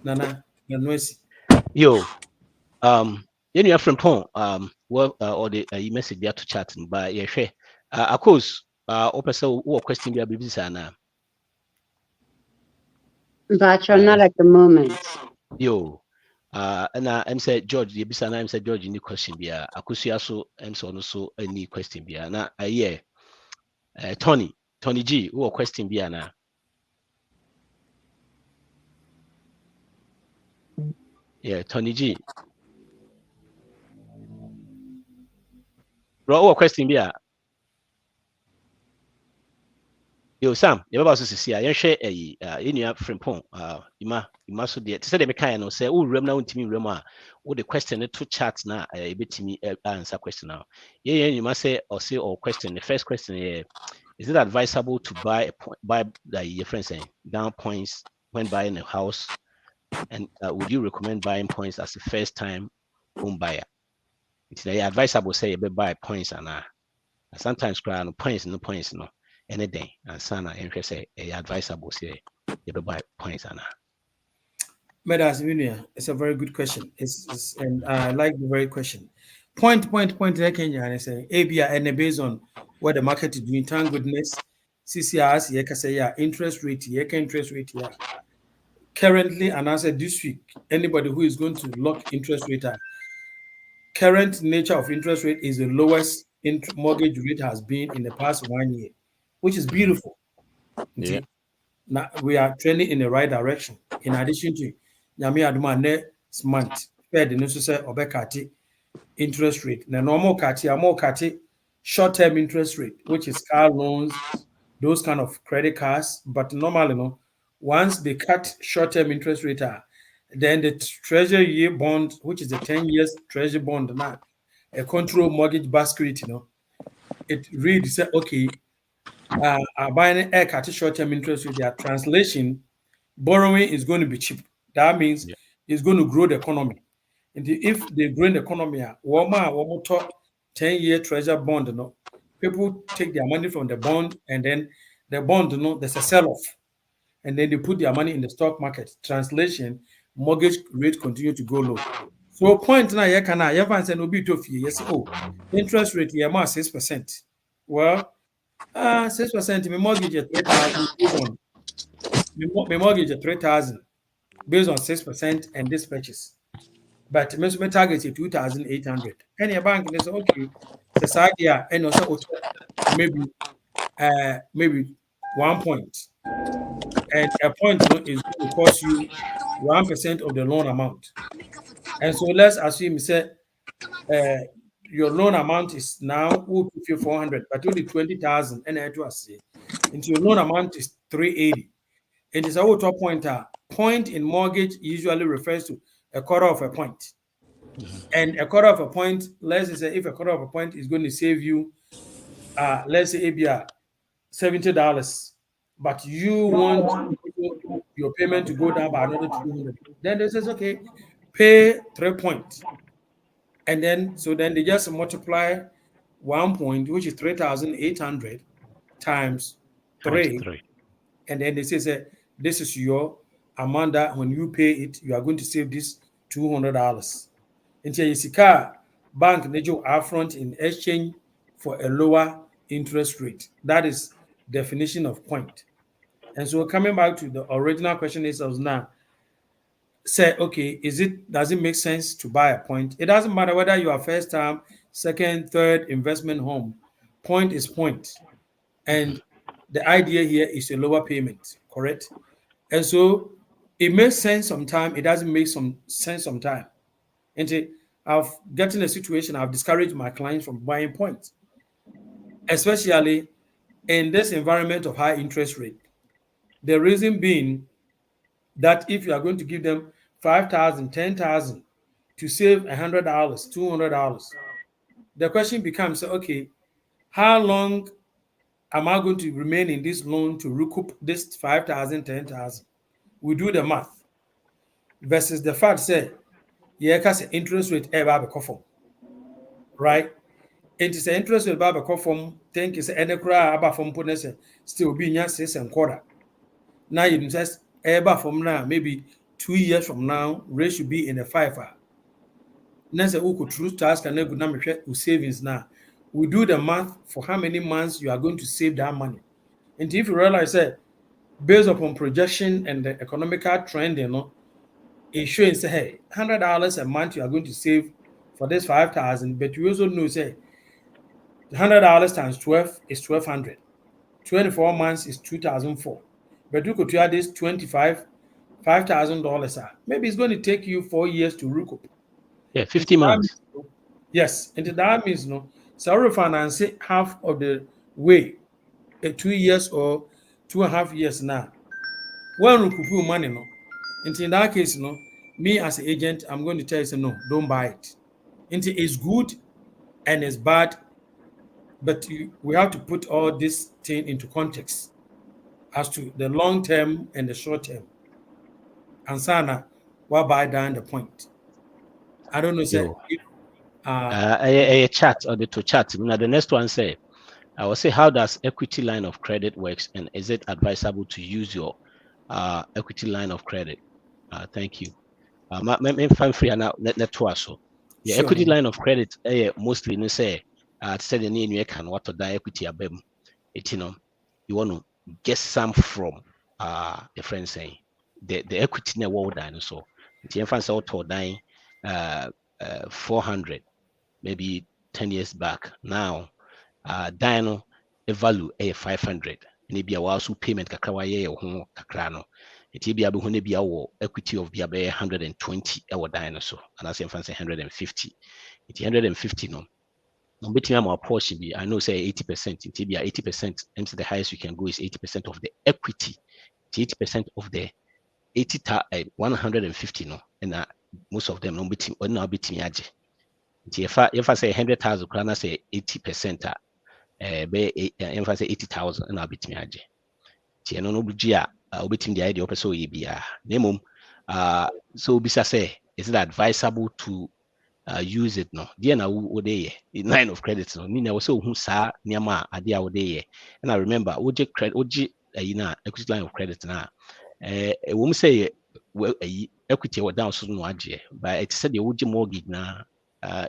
Nana, you're noisy. Yo, you have from phone, well, or the message there to chat, but yeah, share. Of course, open so what question be a baby sana. But you're not at the moment. Yo, and I'm said George, the bisana, I'm said George, any question be a akusia so, I'm so also any question be a na a year. Tony G, what question be a na? Yeah, Tony G. Bro, what question be a? Yo, Sam, you about to see I share in your friend pon. You must be to say the kind of say, oh, rem now to me, Rema, oh, the question, two chats now, a bit to me answer question now. Yeah, you must say or question. The first question, is it advisable to buy your friend saying down points when buying a house? And would you recommend buying points as a first time home buyer? It's advisable say you buy points and sometimes cry no points, no anything and sana and say advisable say you buy points and Medas Minia, it's a very good question. It's and I like the very question. Point, Kenya and say ABA and based on what the market is doing, thank goodness. CCRs, yeka say yeah, interest rate, interest rate, yeah. Currently, and I said this week, anybody who is going to lock interest rate at current nature of interest rate is the lowest mortgage rate has been in the past 1 year, which is beautiful. yeah. Now we are trending in the right direction. In addition to Yami Aduma next month, Fed no say obekati interest rate. Now normal kati short-term interest rate, which is car loans, those kind of credit cards. But normally, no, once they cut short-term interest rate, then the treasury year bond, which is the 10 years treasury bond now, a control mortgage basket, it reads okay, buying a cut short-term interest rate, their translation, borrowing is going to be cheap. That means Yeah. it's going to grow the economy. And if they grow the economy, one more talk 10-year treasury bond, people take their money from the bond and then the bond, there's a sell-off. And then they put their money in the stock market. Translation, mortgage rate continue to go low. So point now, you can say no be to fee. Yes, oh, interest rate here 6%. Well, 6%, my mortgage at 3,000 based on my mortgage at 3,000 based on 6% and this purchase. But my target is 2,800. Any bank they say okay, society and also maybe maybe 1 point. And a point is going to cost you 1% of the loan amount. And so let's assume say your loan amount is now 400, but only 20,000 and it was into your loan amount is 380. It is a auto pointer. Point in mortgage usually refers to a quarter of a point. And a quarter of a point, let's say if a quarter of a point is going to save you, let's say ABR $70, but you want your payment to go down by another 200. Then they says, okay, pay 3 points. And then, so then they just multiply 1 point, which is 3,800 times 3. And then they say, this is your amount that when you pay it, you are going to save this $200. Until you see car bank nejo upfront in exchange for a lower interest rate. That is definition of point. And so coming back to the original question is now, say, okay, does it make sense to buy a point? It doesn't matter whether you are first time, second, third investment home. Point is point. And the idea here is a lower payment, correct? And so it makes sense sometimes, it doesn't make some sense sometimes. And I've gotten a situation, I've discouraged my clients from buying points, especially in this environment of high interest rate. The reason being that if you are going to give them 5,000, 10,000 to save $100, $200, the question becomes, okay, how long am I going to remain in this loan to recoup this 5,000, 10,000? We do the math versus the fact say, yeah, because interest rate ever be right? It is interest rate about from think is any cry about from still being 6 and quarter. Now you just ever from now maybe 2 years from now, rate should be in the 5. Next, we could true task and good savings now. We do the math for how many months you are going to save that money. And if you realize that based upon projection and the economical trend, it's showing say, hey, $100 a month you are going to save for this 5,000, but you also know say $100 times 12 is 1,200. 24 months is 2,004. But you could try this $5,000. Maybe it's going to take you 4 years to recoup. Yeah, 50 months. Yes, and that means so refinance half of the way, 2 years or 2.5 years now. When recoup money, in that case, me as an agent, I'm going to tell you, say, no, don't buy it. It's good and it's bad, but we have to put all this thing into context as to the long term and the short term. And Sana, what by down the point? I don't know, sir. A chat or the to chat. Now the next one say, I will say, how does equity line of credit works, and is it advisable to use your equity line of credit? Thank you. Free now. Let so. Yeah, Sure. equity line of credit. Mostly, you say, said the name you can what to die equity abem. It you want to get some from the friend saying the equity na world dinosaur. It's infants out or dying 400 maybe 10 years back. Now dino a value a 500 maybe a also payment kakra wa ye ho kakra no. It be able to be our equity of be 120 our dinosaur and as infants 150. It's 150 no. Between our portion be, I know say 80%. It be 80%. And the highest you can go is 80% of the equity. 80% of the 150 no, and most of them no between or now between aje. If I say 100,000, can I say 80%? If I say 80,000, and I'll between aje. No no bugia. Between the idea of so ye be nemum. So bisa say, is it advisable to use it no dear na wo dey line of credit no ni na wo say who sa niama ade a wo dey and I remember oje credit oje na equity line of credit na wo say equity was down so no age but it said the oje mortgage na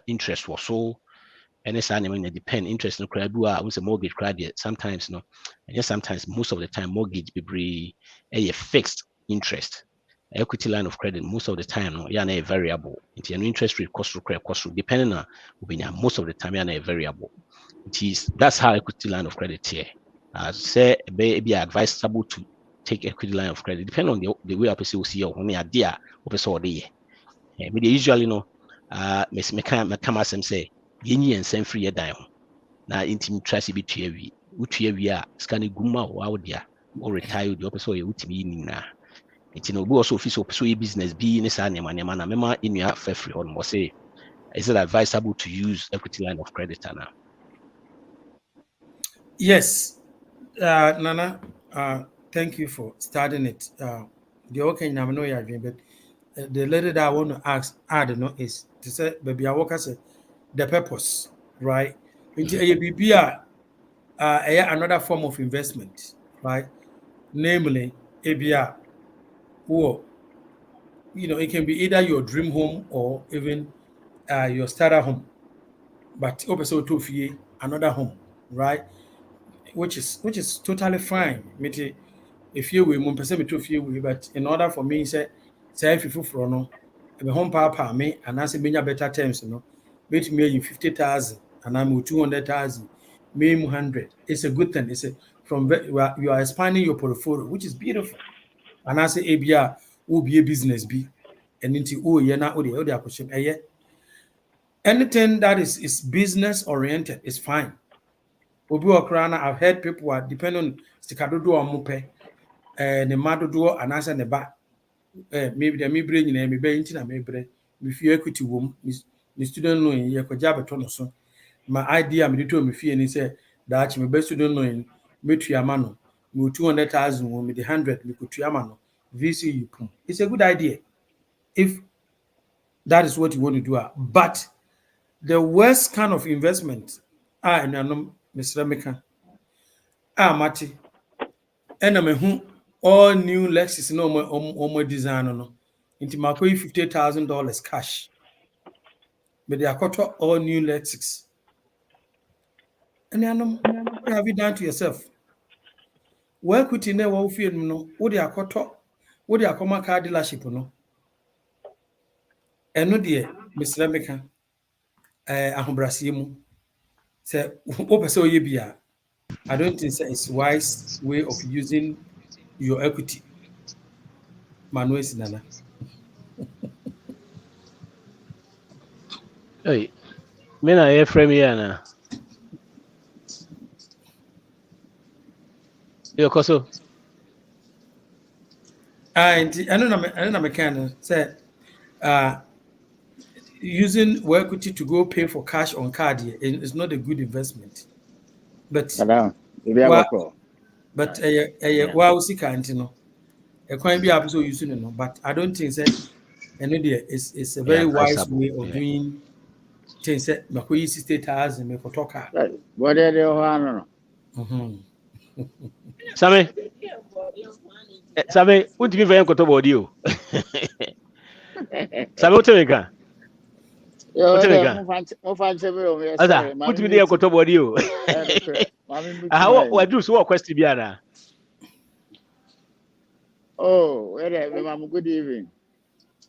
interest was so and it's animal depend interest no credit do a say mortgage credit sometimes no and sometimes most of the time mortgage be a fixed interest. Equity line of credit most of the time no yeah a variable it's an interest rate cost depending on most of the time yeah a variable. That's how equity line of credit here say be advisable to take equity line of credit depending on the way a person will see your only idea of a sort of usually no me come as say yenny and send free down now intimate trust be to every we are scanning guma or dia or retire the opposite way na it's no also office of business be in a na mema in your fair free on say is it advisable to use equity line of credit now? Yes, Nana, thank you for starting it. The okay, I know you're doing, but the letter that I want to add is to say, baby, I work as the purpose, right? Another form of investment, right? Namely, ABR, or it can be either your dream home or even your starter home, but also to another home, right? Which is totally fine. If you will, but in order for me, say if you for no, the home papa me and I say better terms, bet me you 50,000 and I'm 200,000, me 100. It's a good thing. You are expanding your portfolio, which is beautiful. And I say ABR will be a business be, and into anything that is business oriented is fine. Obi Okrana, I've heard people are depending on stikadodo or mope, ne madodo and answer ne ba. Maybe the brain in a be intina mebre, if you equity womb, the student knowing ye ko jab so. My idea me to me fee and say that me best student knowing me to yamano, me 200,000 me the 100 me could to yamano, VC you pum. It's a good idea if that is what you want to do. But the worst kind of investment, Mr. Meka. Mati. And I'm all new Lexus no more design no. into my $50,000 cash. But they are cut all new Lexus. And then what have you done to yourself? Well, could you know what no? What they are cut what they are common car dealership no? And no dear, Mr. Lemeka, Ahombrasimu, say, open so ye be. I don't think it's wise way of using your equity. Manuel Sinana. Hey, men are here from here now. Yo, Koso. And I don't know, can say, using work equity to go pay for cash on card here is not a good investment. But wow, see can't know. A coin be able to use it, but I don't think that it's a very wise way of doing things that Makoyi State has and make for talker. What are they? Sammy, what do you mean for body? Sammy, what do you mean? What do you mean? What do you mean for body? How do so question biara? Oh, wait, good evening.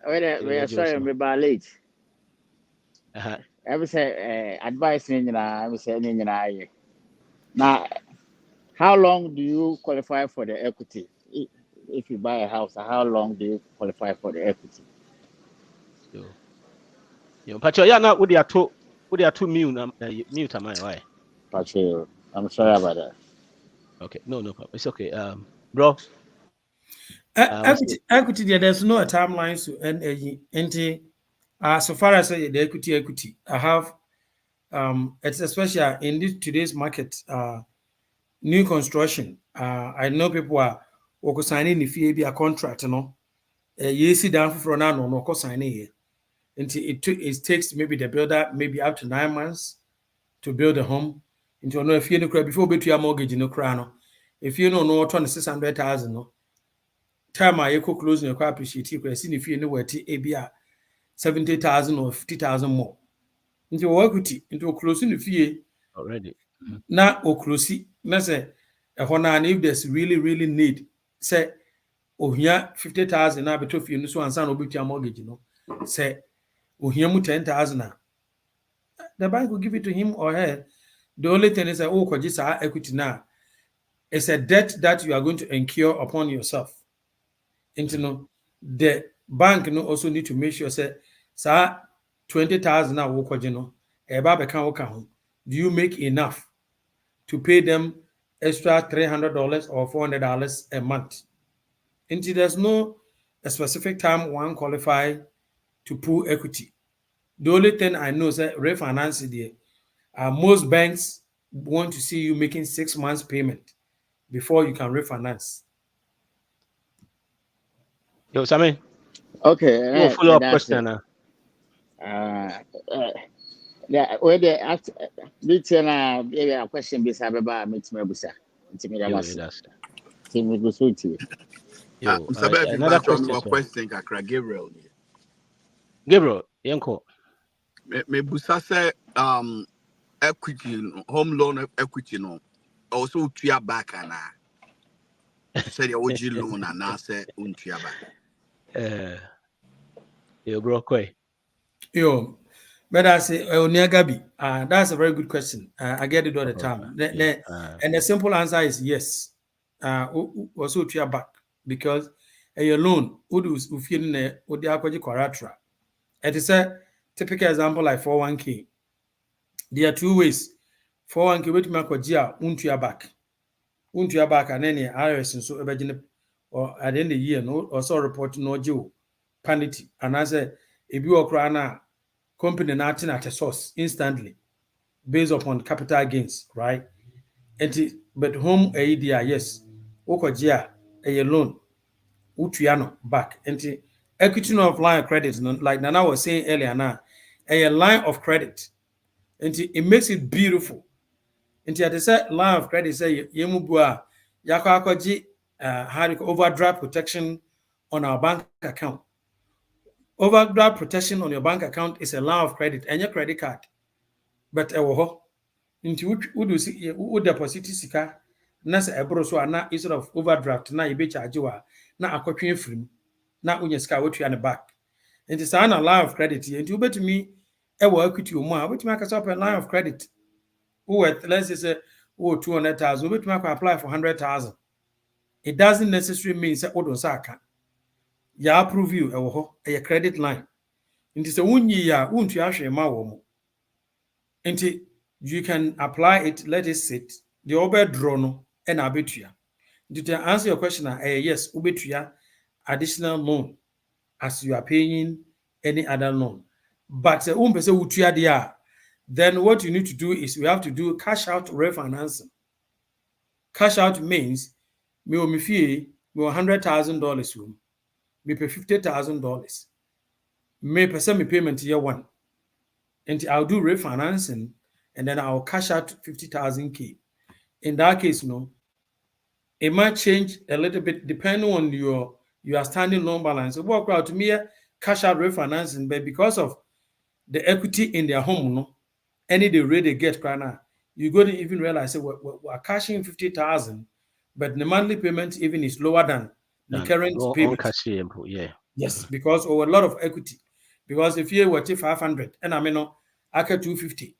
Wait, sorry, I'm late. I was advice me, I was saying, now, how long do you qualify for the equity? If you buy a house, how long do you qualify for the equity? But you're not with your two mute am I why? Patrick, I'm sorry about that. Okay, no, it's okay. Bro. Equity, there's no timeline to end so far as the equity. I have it's especially in today's market, new construction. I know people are signing if you be a contract, you see down for no signing here. It takes maybe the builder maybe up to 9 months to build a home. Into no if you know before be to your mortgage no crown. If you know no 600,000 no time I equal closing your appreciate you see if you know where ABR 70,000 or 50,000 more. Into equity into closing the fee already. Now oklosi na say if there's really need say ohia 50,000 na beto fee no so ansa na obetua mortgage no say ohia mu 10,000 the bank will give it to him or her. The only thing is that equity now it's a debt that you are going to incur upon yourself. The bank also need to make sure say 20,000 now do you make enough to pay them extra $300 or $400 a month? There's no a specific time one qualify to pull equity. The only thing I know is that refinance most banks want to see you making 6 months payment before you can refinance. Yo, Sammy. Okay. Follow up question. Yeah, where the a question beside about me to Mebusa. Another question, Gabriel. Gabriel, Yanko. Mebusa say equity, home loan equity no. Also to your back and say the OG loan and now say unto your back. Yo, bro, koi. Yo, but I say Oniagabi. That's a very good question. I get it all the time. And the simple answer is yes. Also to your back because a loan would feel would the collateral. It is a typical example like 401k. There are two ways. 401k with Makogia unto your back. Unto your back and any IRS and so or at the end of the year, no also report no Joe penalty. And I say if you are company nothing at a source instantly based upon capital gains, right? But home idea, yes, Okogia a loan, Utriano back. And equity of line of credit, like Nana was saying earlier now, a line of credit. And it makes it beautiful. And at the line of credit say Yemubua Yakakoji had overdraft protection on our bank account. Overdraft protection on your bank account is a line of credit and your credit card. But into would deposit sika na se ebro so ana instead of overdraft na you be charge wa na akotwe afrim na unya sika wotua ne back. It is an line of credit into you bet me equity o mu a wetumi akasa up a line of credit. Let's say 200,000 wetumi apply for 100,000. It doesn't necessarily mean say odo saka. Ya approve you a credit line. Into say unyi ya untu ahwe ma wo mu. Into you can apply it, let it sit. The overdraw no and abetua. To answer your question, yes, ubetua additional loan as you are paying any other loan. But then what you need to do is we have to do cash out refinancing. Cash out means me $100,000 room, me pay $50,000. Me pay me payment year one. And I'll do refinancing and then I'll cash out 50,000 K. In that case, it might change a little bit depending on your standing loan balance. So work out to me cash out refinancing, but because of the equity in their home, any the rate they get right now, you're going to even realize that we're cashing 50,000, but the monthly payment even is lower than the current payment. Yeah. Yes, because of a lot of equity. Because if you were 500 and I get 250,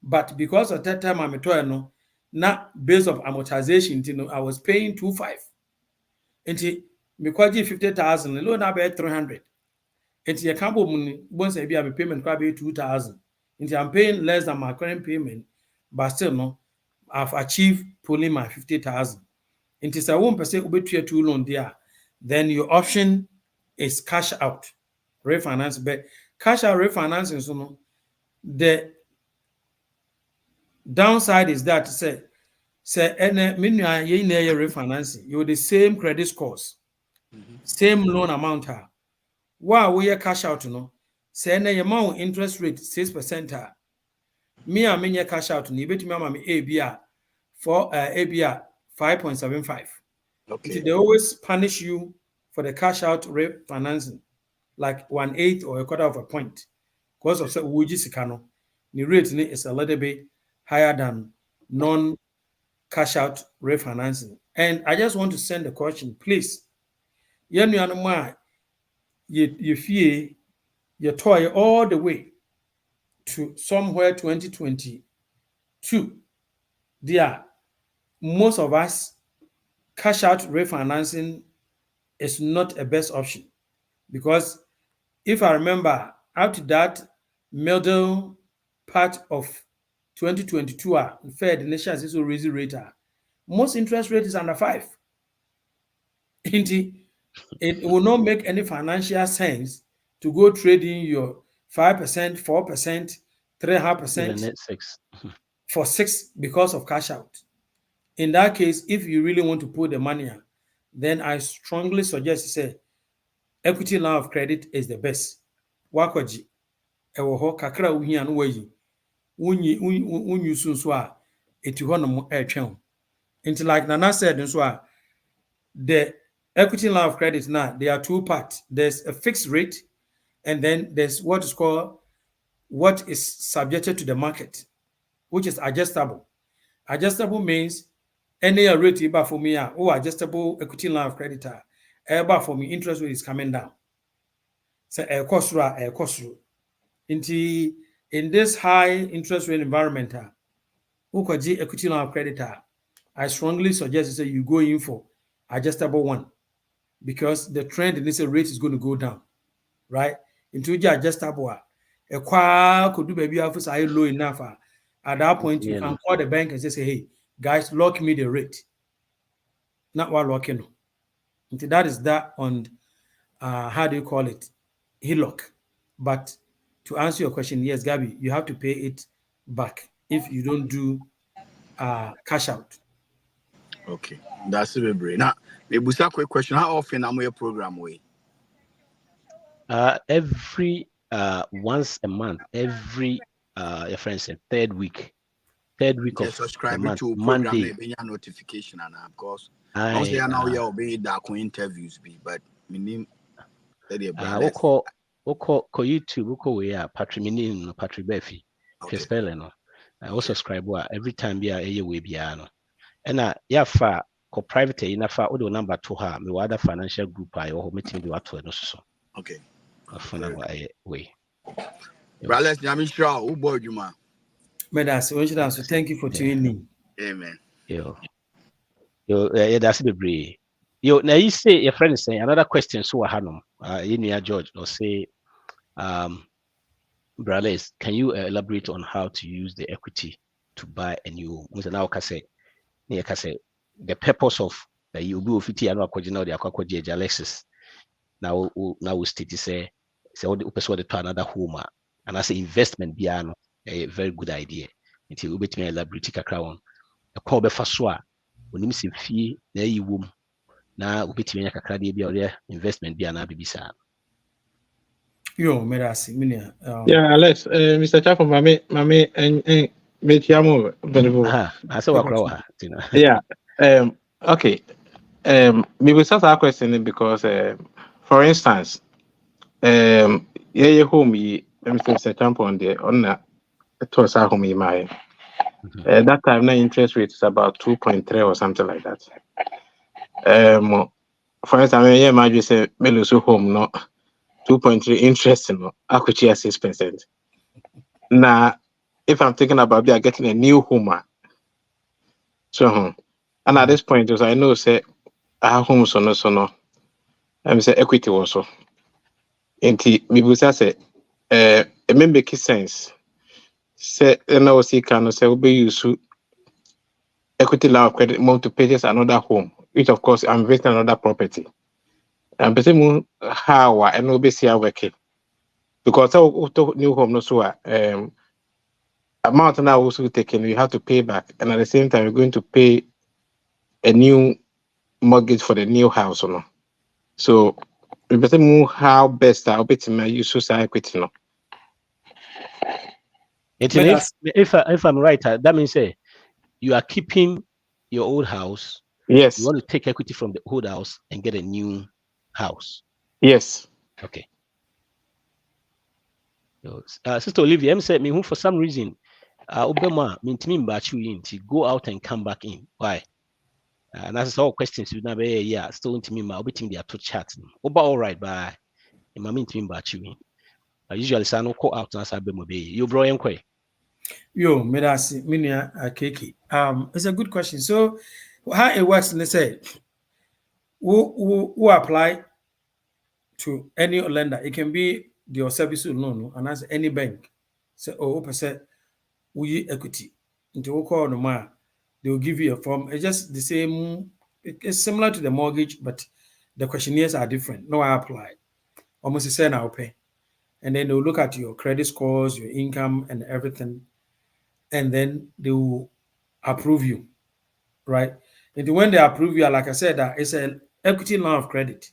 but because at that time I'm not based of amortization, I was paying 2.5. And because 50,000, loan about 300. And you can't once a payment probably 2,000. And I'm paying less than my current payment, but still I've achieved pulling my 50,000. And it's a 1% ubetria 2 loan there. Then your option is cash out refinance. But cash out refinancing, the downside is that say refinancing, you're the same credit scores, same loan amount. Wow, we cash out, say na amount interest rate 6%. Me and me cash out, ni bet me ABR for ABR 5.75. Okay. They always punish you for the cash out refinancing, like 1/8 or 1/4 of a point, because of the rate is a little bit higher than non-cash out refinancing. And I just want to send a question, please. You toy all the way to somewhere 2022. There, most of us cash out refinancing is not a best option, because if I remember up to that middle part of 2022, Fed initial is raising rate. Most interest rate is under 5. It will not make any financial sense to go trading your 5%, 4%, 3.5% 6 for 6 because of cash out. In that case, if you really want to put the money in, then I strongly suggest you say equity line of credit is the best. Wakoji, ewo kakra uhia no wayi. Unyi sunso a eti ho no etwen. Into like Nana said nso the equity line of credit now, there are 2 parts. There's a fixed rate, and then there's what is subjected to the market, which is adjustable. Adjustable means any rate you buy for me, adjustable equity line of credit, for me, interest rate is coming down. So cost in this high interest rate environment, equity line of credit, I strongly suggest you go in for adjustable one, because the trend in this rate is going to go down, right? Into adjustable, could do baby office are low enough. At that point, you can call the bank and say, hey, guys, lock me the rate. Not while locking. That is that on how do you call it? HELOC. But to answer your question, yes, Gabby, you have to pay it back if you don't do cash out. Okay, that's a very now. Maybe a quick question: how often am your program way? Every once a month, every your friend said third week of subscribe the month, to Monday. Notification and because I say now you'll be dark interviews be, but meaning call Oko YouTube, oko we are Patrick Barfi. Okay. Spelling no. I also subscribe every time be a way biano. And yeah fa ko private ina fa o number to her me other financial group I or meeting the wato no so. Okay. Afuna way. Brothers, Nyamisha, who boy you man? Medas, thank you for tuning in. Amen. Yo, yeah, that's the brave. Yo, now you say your friend is saying another question. So, Hanum, in George, or say, brothers, can you elaborate on how to use the equity to buy a new home? Now, the purpose of you go 50 and now the aqua Alexis. Now we state say all the person to another home, and as an investment, piano, a very good idea. Until we bet me elaborate kakra a call be faswa. When you fee na yi wom na obetimi nya kakra de bia ore investment bia na bibisa. Yo, Medasi, Minia. Yeah, Alex, Mr. Chapo, mame, and Metiamo, I saw a ha. Yeah, okay. Me will start our question because, for instance, yeah, home, Mr. Chapo on the on it was our home, my that time, the interest rate is about 2.3 or something like that. For instance, yeah, my just say, me lose home, no 2.3 interest, no, I could share 6%. Now, if I'm thinking about getting a new home, so and at this point, I know say our homes so no, I'm say equity also. And me say it may make sense. Say and I was see can say we use equity line of credit more to purchase another home, which of course I'm investing another property. And person how and we be see working because new home no so amount now also taken you have to pay back, and at the same time you're going to pay a new mortgage for the new house or no. So we better move how best I'll be to use social equity no. If I'm right, that means say you are keeping your old house. Yes. You want to take equity from the old house and get a new house. Yes. Okay. Sister Olivia, I'm saying me who for some reason Obama mean batch you in to go out and come back in. Why? And that's all questions you never yeah, still into me, my obiting they are to chat. Oba all right, bye. In my mean batch you in. I usually say no call out and say you bro enquay. Yo, Medasi, Minia Keki. It's a good question. So how it works, let's say who apply to any lender, it can be your service loan and as any bank. So percent we equity into what call the they will give you a form. It's just the same, it's similar to the mortgage, but the questionnaires are different. No, I apply. Almost the same I'll pay. And then they'll look at your credit scores, your income, and everything. And then they will approve you. Right? And when they approve you, like I said, it's an equity line of credit.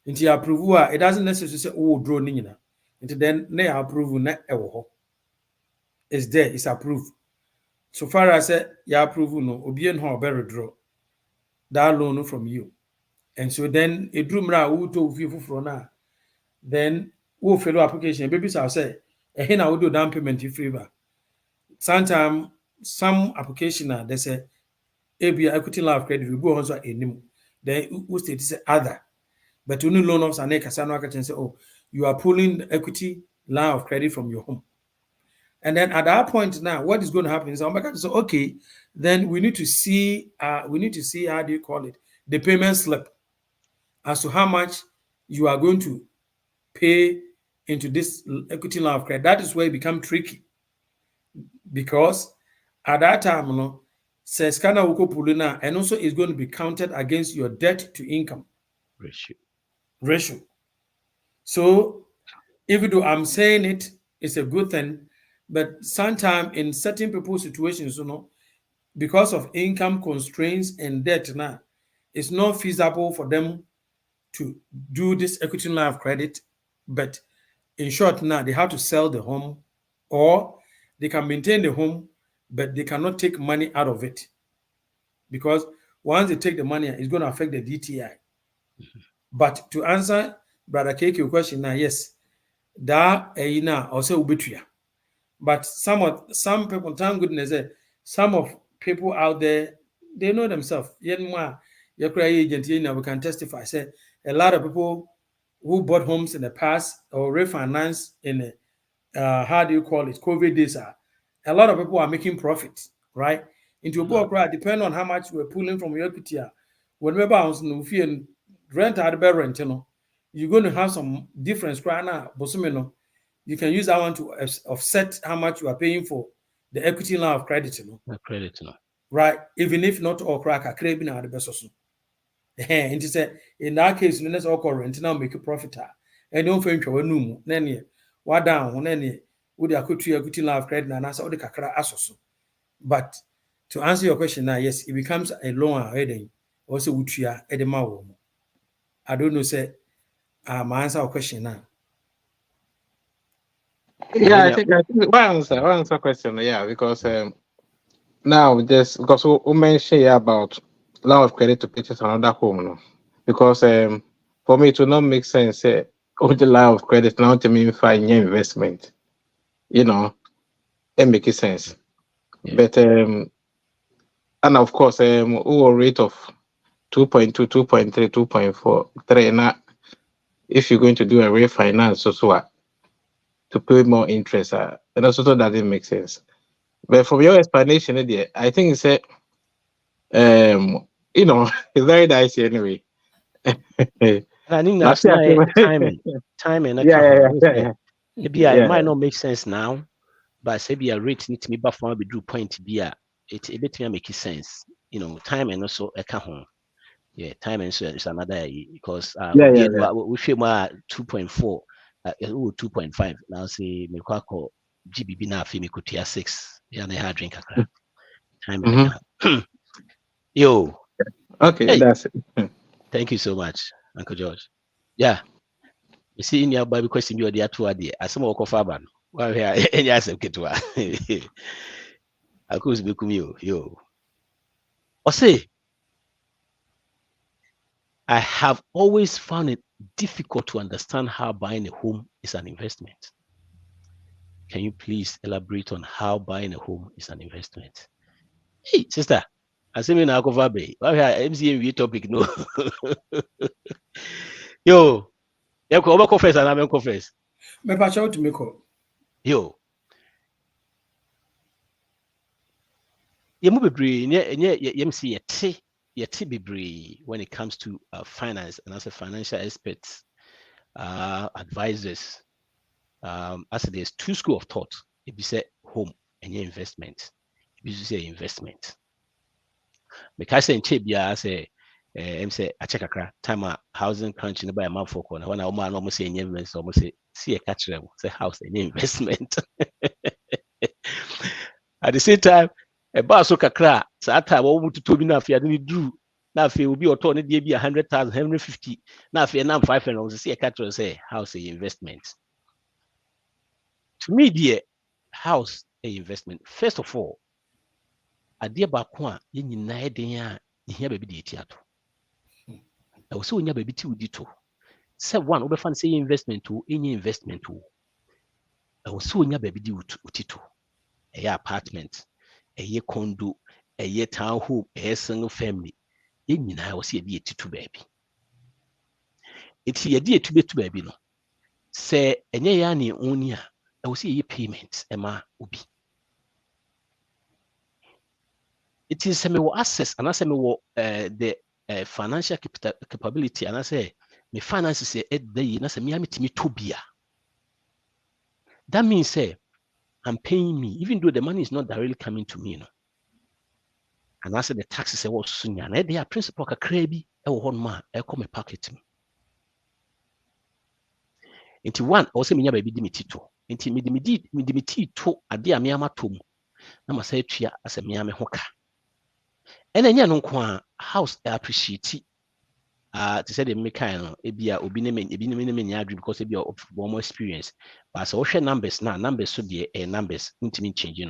Into your approval, it doesn't necessarily say, oh, draw nina. Into then they approve it's there, it's approved. So far as your approval, no, obian ho better draw that loan from you. And so then a dream ra who to few for now. Then who fellow application, baby I'll say, a hen I will do down payment in favor. Sometimes some application they say AB equity line of credit will go on so anymore. Then who state is other. But only loan officer and Casano can say, oh, you are pulling the equity line of credit from your home. And then at that point now, what is going to happen is I'm going to say, okay, then we need to see how do you call it, the payment slip as to how much you are going to pay into this equity line of credit. That is where it becomes tricky because at that time, says Kana Woko Pulina, and also it's going to be counted against your debt to income ratio. So even though I'm saying it's a good thing, but sometimes in certain people's situations, because of income constraints and debt now, it's not feasible for them to do this equity line of credit. But in short, now they have to sell the home or they can maintain the home, but they cannot take money out of it. Because once they take the money, it's going to affect the DTI. But to answer Brother Keke question now, yes, that also ubetuya. But some people, thank goodness, some of people out there, they know themselves. Your agent, we can testify. Say a lot of people who bought homes in the past or refinanced in how do you call it, COVID days, a lot of people are making profit, right? Into a book, right? Depending on how much we're pulling from your equity, whenever bounce no fee and rent out the rent, you're going to have some difference. Right now, you can use that one to offset how much you are paying for the equity line of credit, right? Even if not all crack a craving out the best also. And in that case, let's all call rent now make a profit. And don't think you're no then what down then would equity line of credit and answer all the kakra asoso. But to answer your question now, yes, it becomes a loan heading also would you edema. I don't know, say my answer our question now. Yeah, I think one answer question, yeah, because now just because we mentioned about line of credit to purchase another home, no? Because for me it will not make sense. The line of credit now to mean find new investment, it makes sense. Yeah. But and of course our rate of 2.2, 2.3, 2.4, 3 now. If you're going to do a refinance, to pay more interest, and also doesn't make sense. But from your explanation, I think it's it's very nice anyway. Timing. Yeah. It might not make sense now, but say be a rate need to be before we do point be it make sense. Time and also a home. Yeah, time and so is another because we feel more 2.4, 2.5. Now say me call GBB na fe me kutia 6. Yeah, na ha drink akra. Time and yo. Okay, hey. That's it. Thank you so much, Uncle George. Yeah. You see in your Bible question you are the two idea. As some walk of Faban. Well, here, any answer kitwa. I could be yo. Or say, I have always found it difficult to understand how buying a home is an investment. Can you please elaborate on how buying a home is an investment? Hey, sister, I say me na go Fabe. Well, here, MCMV topic no. Yo. Yeah, go confess and I'm confess. Me pacha to me call. Yo. Yemu bebree yem see yeti bebree when it comes to finance and as a financial experts, advisors. As there's two school of thought. If you say home and your investment, if you say investment. Because in Chibia say say I check a time housing crunch in by a month for corner. When I man almost say investment, almost say a catch them, say house and investment. At the same time, a bar so kakra, so time what to be na fear didn't do. Now fear will be or turn it be 100,000, 150. Now fear now 5 and say a catch say house a investment. To me, dear house a investment. First of all, a dear bakwa in United here baby theater. I was so in your baby two dito. Say one over fan say investment to any investment to. I was so in your baby utito. A apartment, a year condo, a year town home, a single family. In I was a dear to baby. It's a dear to be to baby no. Say a yani onia. I will see payments, Emma Ubi. It is semi access and I say the financial capability and I say my finances say day and I say me tobia. That means say I'm paying me even though the money is not directly coming to me, and I say the taxes say what soon and they are principal kakrebi one man come a packet me. Into one also me baby dimitito. Into me dimitito adia me amatom. Na ma say tua as a me ame hoka. And then no house appreciate to say the mechanic ebia obi ne nya dream because ebia of more experience. But so share numbers now numbers so the numbers intimi change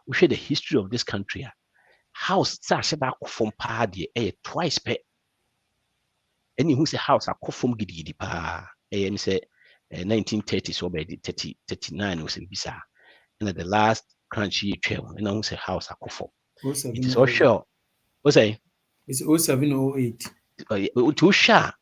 we share the history of this country. House sa sheba from pa de twice per any who say house akofom gidigidi pa say 1930s or by 39 was in Bisa. And the last crunchy trail, and I was a house I could for. It is all sure. What's I? It's 0708. To share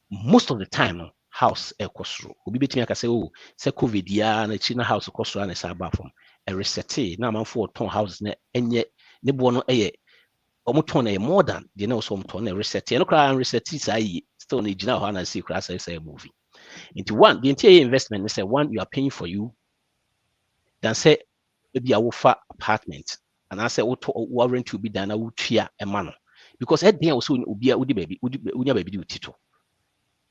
most of the time, house a costro. Will be between I say, oh, say COVID, yeah, and a China house costro and a sabah from a reset. Now, I'm for ton houses, and yet, the bono a omotone more than the know some ton a reset. And cry and reset is I still need to know and see class as a movie. Into one, the entire investment is a one you are paying for you. Then say, maybe I will offer apartment. And I say, what rent to be done, I would cheer a man. Because at the end, also, would be a baby, would baby do Tito.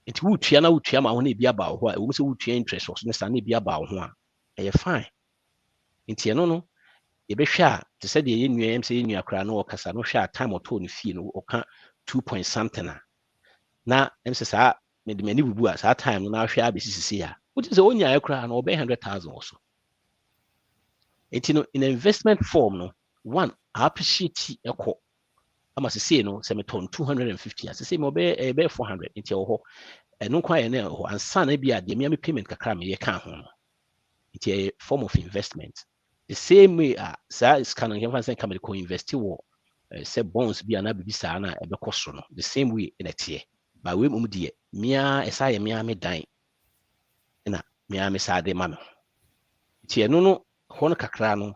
It would cheer now, cheer my only be about what also would change interest or necessarily be about one. Fine. In Tiano, a be sure to say the NUM say in your crown or Casano share time or tone fee or 2 point something. Now, MSS made many woo as our time now share business here, which is only a crown or 100,000 also. It in investment form, no one I appreciate a call. I must say no, semiton 250 as I say, more 400 into your home. And no quite now, and son, maybe at the Miami payment cacram, you can't home. It's a form of investment. The same way, is kind of have come to invest in say bonds be an abisana a becostrono. The same way in a tier. By way mumdia, mia as I am Miami dying. And Miami sade mamma. Tia no. Hono kakrano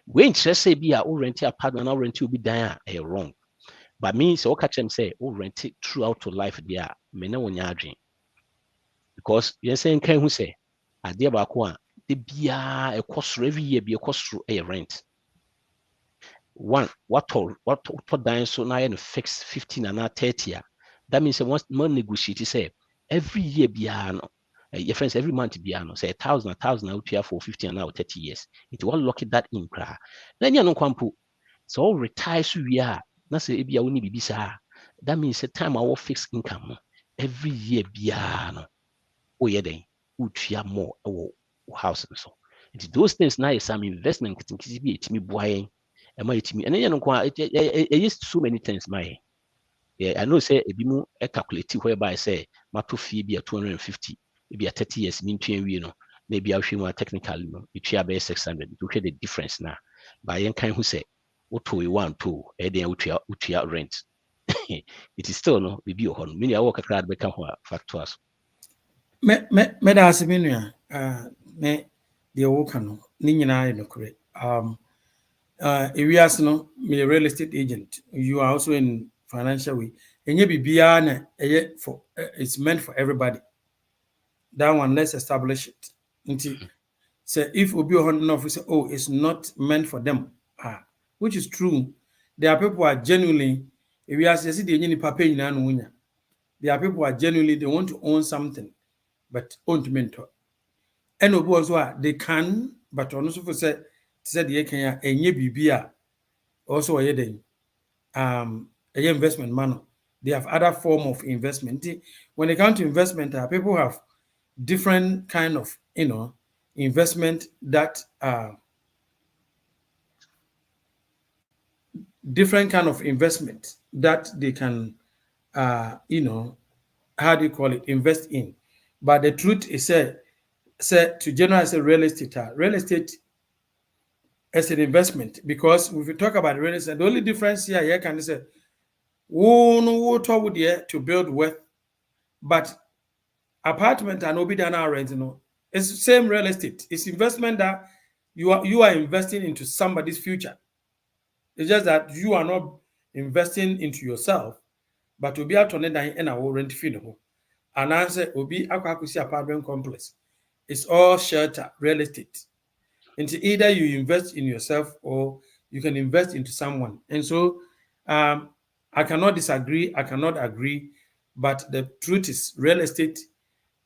we interest say be a rent a partner or rent you be dying wrong. But me so catch them say rent it throughout to life there me na wonya adwen. Because you say nkan hu say ade ba ko a de bia e cost every year be a cost rent. One what dying so now you fix 15 and 30 year. That means once more negotiate say every year bia no your friends every month be say 1,000 out here for 50 and now 30 years. It will lock it that in cra. Then you know kwampo. So all retire so we are na say ebia woni bibisa. That means a time our fixed income every year bia no. Oh yeah then utia more house so. It those things now is some investment kitchen be it me boy. Am I to me? And then you know it used so many things my. Yeah, I know say a bimu a calculate whereby say mato fee be a 250. Maybe a 30 years mean you know, maybe I'll show you technically, you share by 600 to hear the difference now. By young kind who say, what do we want to, then utria rent. It is still no, we be on. Many I work a crowd become factors. Medasiminua, me the Okano, Nina no correct. If we ask no, me a real estate agent, you are also in financial way. And you be beyond for it's meant for everybody. That one, let's establish it. So if we be on officer, oh, it's not meant for them. Which is true. There are people who are genuinely, if we ask the papa in there are people who are genuinely they want to own something, but own to mentor. And also they can, but also for said they can a also a investment man. They have other form of investment. When it comes to investment, people have different kind of investment that different kind of investment that they can how do you call it, invest in. But the truth is said to generalize real estate as an investment, because if you talk about real estate, the only difference here can say to build wealth, but apartment and obidana rent, it's the same real estate. It's investment that you are investing into somebody's future. It's just that you are not investing into yourself, but to be able to and our rent fee. And answer will be apartment complex. It's all shelter, real estate. Into either you invest in yourself or you can invest into someone. And so I cannot disagree, I cannot agree, but the truth is real estate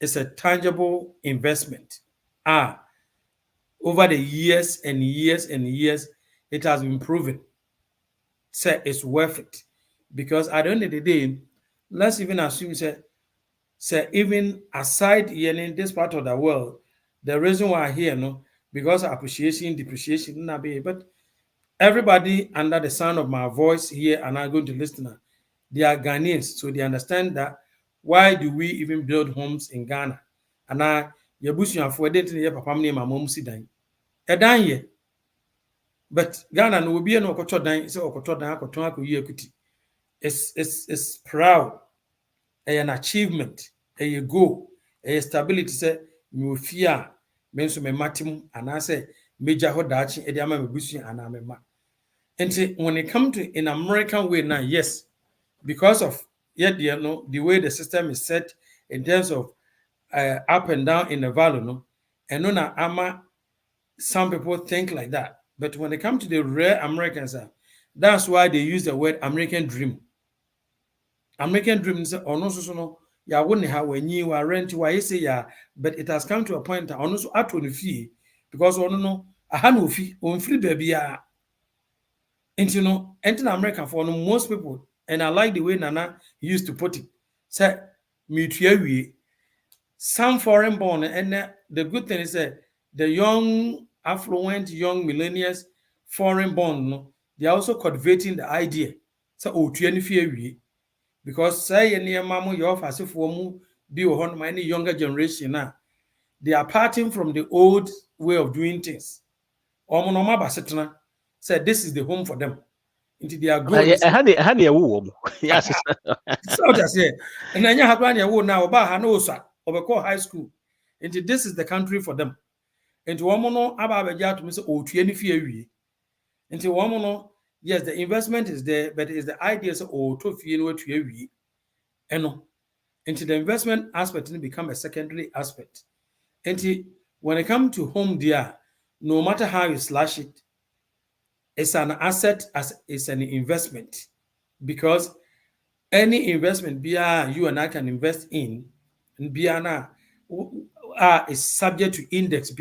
is a tangible investment. Over the years and years and years, it has been proven. Say it's worth it. Because at the end of the day, let's even assume say even aside in this part of the world, the reason why I'm here, because of appreciation, depreciation, but everybody under the sound of my voice here and I'm going to listen, they are Ghanaians, so they understand that why do we even build homes in Ghana? ana yabusuafo edent ne papam ne mamam si dan edan ye but Ghana no obi no okoto dan se okoto dan akoto akoyi akuti is proud an achievement a goal a stability say me fear me nso me matim ana say major ho daachi e dey ama me busu ana me ma. And when it comes to in American way now, yes, because of yet you know the way the system is set in terms of up and down in the value, no, and no na ama some people think like that. But when it comes to the rare Americans, that's why they use the word American dream. American dream is also no ya wouldn't have when you are rent why you say yeah, but it has come to a point also at on fee because no I had no fee on free baby. And you know, entering America for most people, and I like the way Nana used to put it. Say, we some foreign born, and the good thing is that the young, affluent, young millennials, foreign born, they are also cultivating the idea. So, we because say any mamu your fast for be on any younger generation now, they are parting from the old way of doing things. Said this is the home for them. Into their goal. Honey, a woo. Yes. So that's it. And then you have one year now about Hanosa or high school. Into this is the country for them. Into one more about to Mr. O to any fear. Into one more, yes, the investment is there, but it's the ideas or to feel what you and into the investment aspect and become a secondary aspect. And when it comes to home there, no matter how you slash it, it's an asset as it's an investment because any investment you and I can invest in is subject to index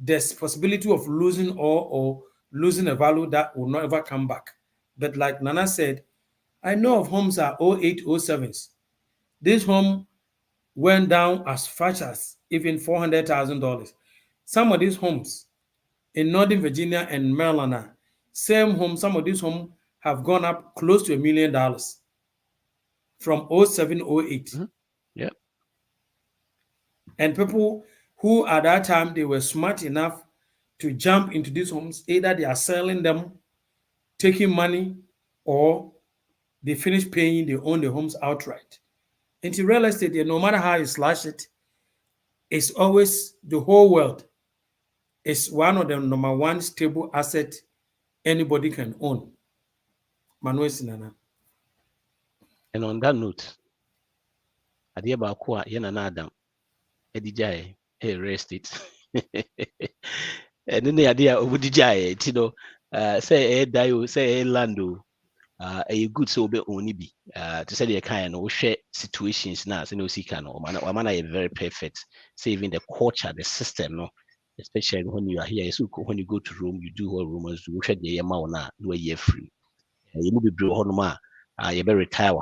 there's possibility of losing or losing a value that will not ever come back. But like Nana said, I know of homes are 08, 07s. This home went down as much as even $400,000. Some of these homes in Northern Virginia and Maryland, same home, some of these homes have gone up close to $1 million from 07, 08. Mm-hmm. Yeah. And people who at that time, they were smart enough to jump into these homes, either they are selling them, taking money, or they finish paying, they own the homes outright. Into real estate, no matter how you slash it, it's always the whole world. It's one of the number one stable asset anybody can own. Manuel Sinana. And on that note, Adia Bakua, Yana Adam, Edijay, real estate. And then the idea of Udijay, say Dio, say Lando, a good so be only be to say the kind of share situations now, so no see can or man are very perfect, saving the culture, the system, no. Especially when you are here, so when you go to room, you do what rumors do, share the amount now, do a year free. You will be bro honoma, you better retire.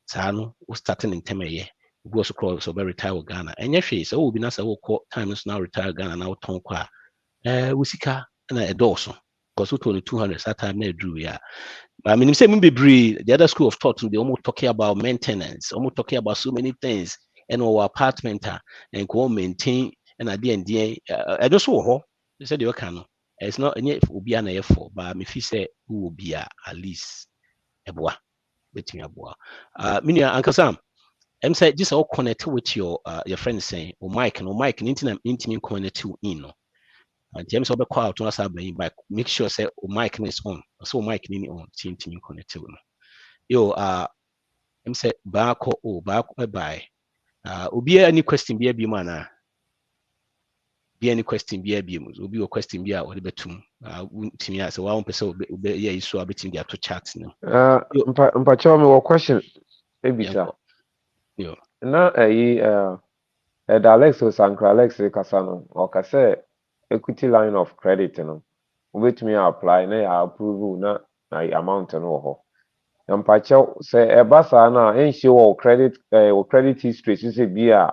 Sano, starting in Temeye, go so close, so very retire Ghana. And yes, so will be nice. I will call times now retire Ghana now Tonkwa. Wisika and a Dawson, because we told 200 that time they drew. Yeah, I mean, say maybe the other school of thought, they almost talking about maintenance, almost talking about so many things, and our apartment and go maintain and idea and I just saw they said they can. It's not any will be an effort, but if you say who will be at least a boy, between a boy. Meaning, Uncle Sam, I'm saying just all connect with your friends saying, oh, Mike, and internet connect to in. And James will be quiet to us back. Make sure say mic is on. So mic ni on team connect. Yo I'm say back bye. Obi any question be man be any question be obi a question be or the betum. Timi as one person yeah you so abetim dia to chat no. Mpacho me question ebisa. Yo. Na Alex Sankra Alex Kasano or kase equity line of credit no. Wobetumi apply na ya approve na amount no ho. Mpacho say eba saa na enhye wo credit history say bia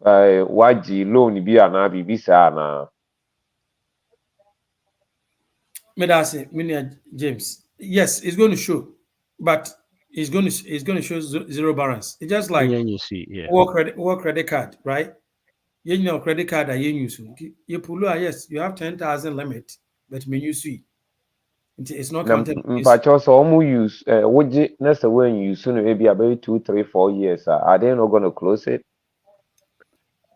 waji loan bia na bibi saa na. Medase, Minia James. Yes, it's going to show. But it's going to show zero balance. It's just like you see, work credit card, right? You know credit card that you use. You pull yes, you have 10,000 limit, but when you see it's not counted. But also use would you next when you soon maybe about 2, 3, 4 years. Are they not going to close it?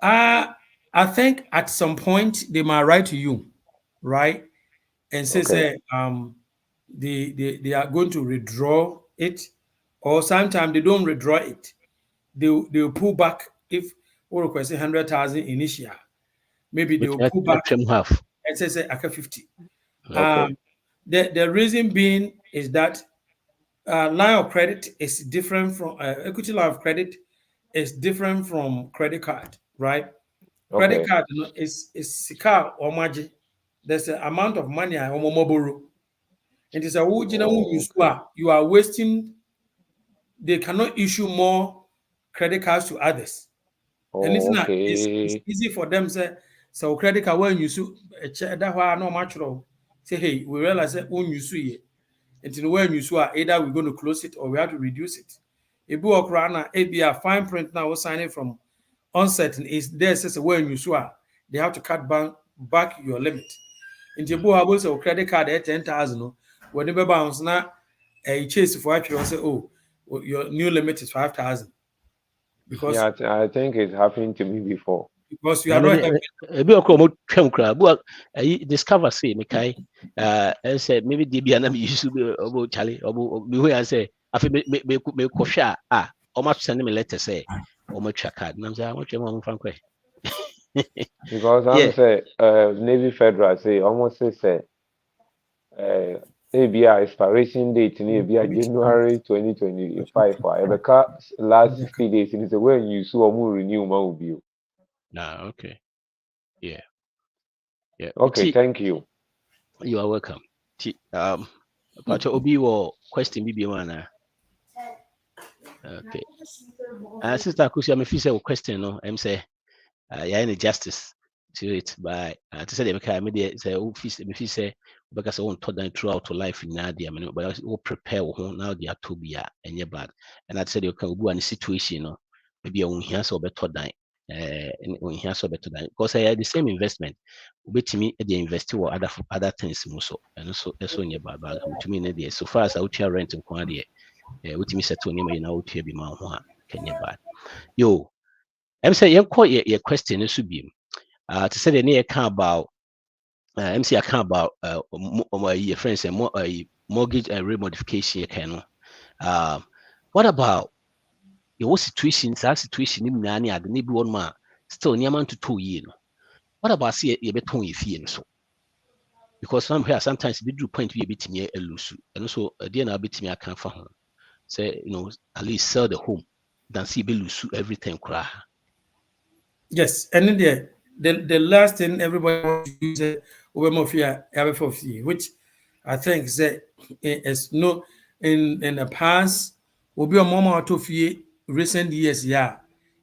I think at some point they might write to you, right? And say they are going to withdraw it, or sometimes they don't withdraw it. They'll pull back if we request 100,000 initial. Maybe they will pull back half and say 50. Okay. The reason being is that line of credit is different from equity line of credit is different from credit card, right? Credit card is sika or margin. There's an amount of money I borrow. It is a you are wasting. They cannot issue more credit cards to others. And it's easy for them say so credit card when you sue that why no much say hey, we realize that when you sue it until when you sue either we're going to close it or we have to reduce it. If you work around a fine print now was signing from onset is there says when you sue they have to cut back your limit. Into you have also credit card at 10,000 whenever bounce now a chase for you say oh your new limit is 5,000. Because yeah, I think it's happened to me before. Because you are not discover say Mikai I said maybe DB used to be about Charlie or I say I feel me kosha or much send me letter say or much a card. And I'm saying I want you from because I'm say Navy Federal say almost say ABI expiration date in ABI January 2025. Last 60 days it is when you saw more renew will be. Okay. Yeah. Okay, thank you. You are welcome. But Obi or question BB1. Okay. Sister Kusi, I'm a question. No, I'm say, yeah, any justice to it by to say the media say office if you say because I want to them throughout to life in Nadia, but I prepare now they are to be and bad. And I said you can go any situation, no, maybe on here so better than on here so better than because I had the same investment. But to me, they invest or other things also, and so in your bad to me, so far as out here renting quantity, which me set to name in out here be my one, can you bad. Yo, I'm saying your question is should be to say the near account about MC account about your friends and mortgage and remodification you can what about your situation that situation in nani at the neighbor one man still near man to 2 years what about see a beton if you so because sometimes they do point to be a bit near a loose and also a DNA bit me I can't find say at least sell the home than see be lose everything cry. Yes, and then the last thing everybody wants to use is which I think is no in the past will be a moment of recent years. Yeah,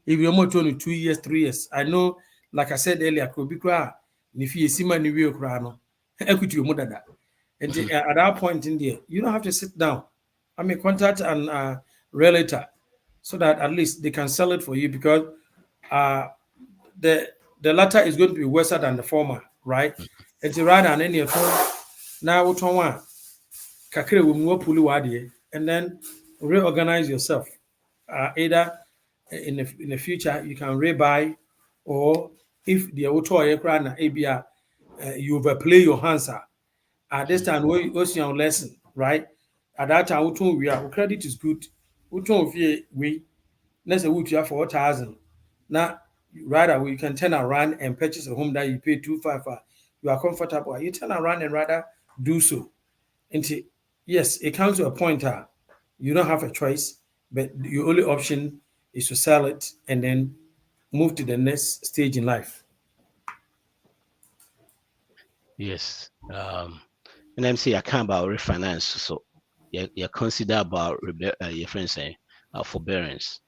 if you're more 2 years, 3 years, I know, like I said earlier, could be cry if you see money real crown equity mother. And at that point in there, you don't have to sit down. I mean, contact an realtor so that at least they can sell it for you because the latter is going to be worse than the former, right? It's rather than any phone now one kakre will pull you and then reorganize yourself. Either in the future you can rebuy, or if the auto ABR you overplay your hands at this time we your lesson, right? At that time we are credit is good. We let's say we have 4,000. Now rather you can turn around and purchase a home that you pay 255. You are comfortable. You turn around and rather do so. And yes, it comes to a point you don't have a choice, but your only option is to sell it and then move to the next stage in life. Yes. And I'm saying I can't about refinance. So you consider about your friends saying forbearance.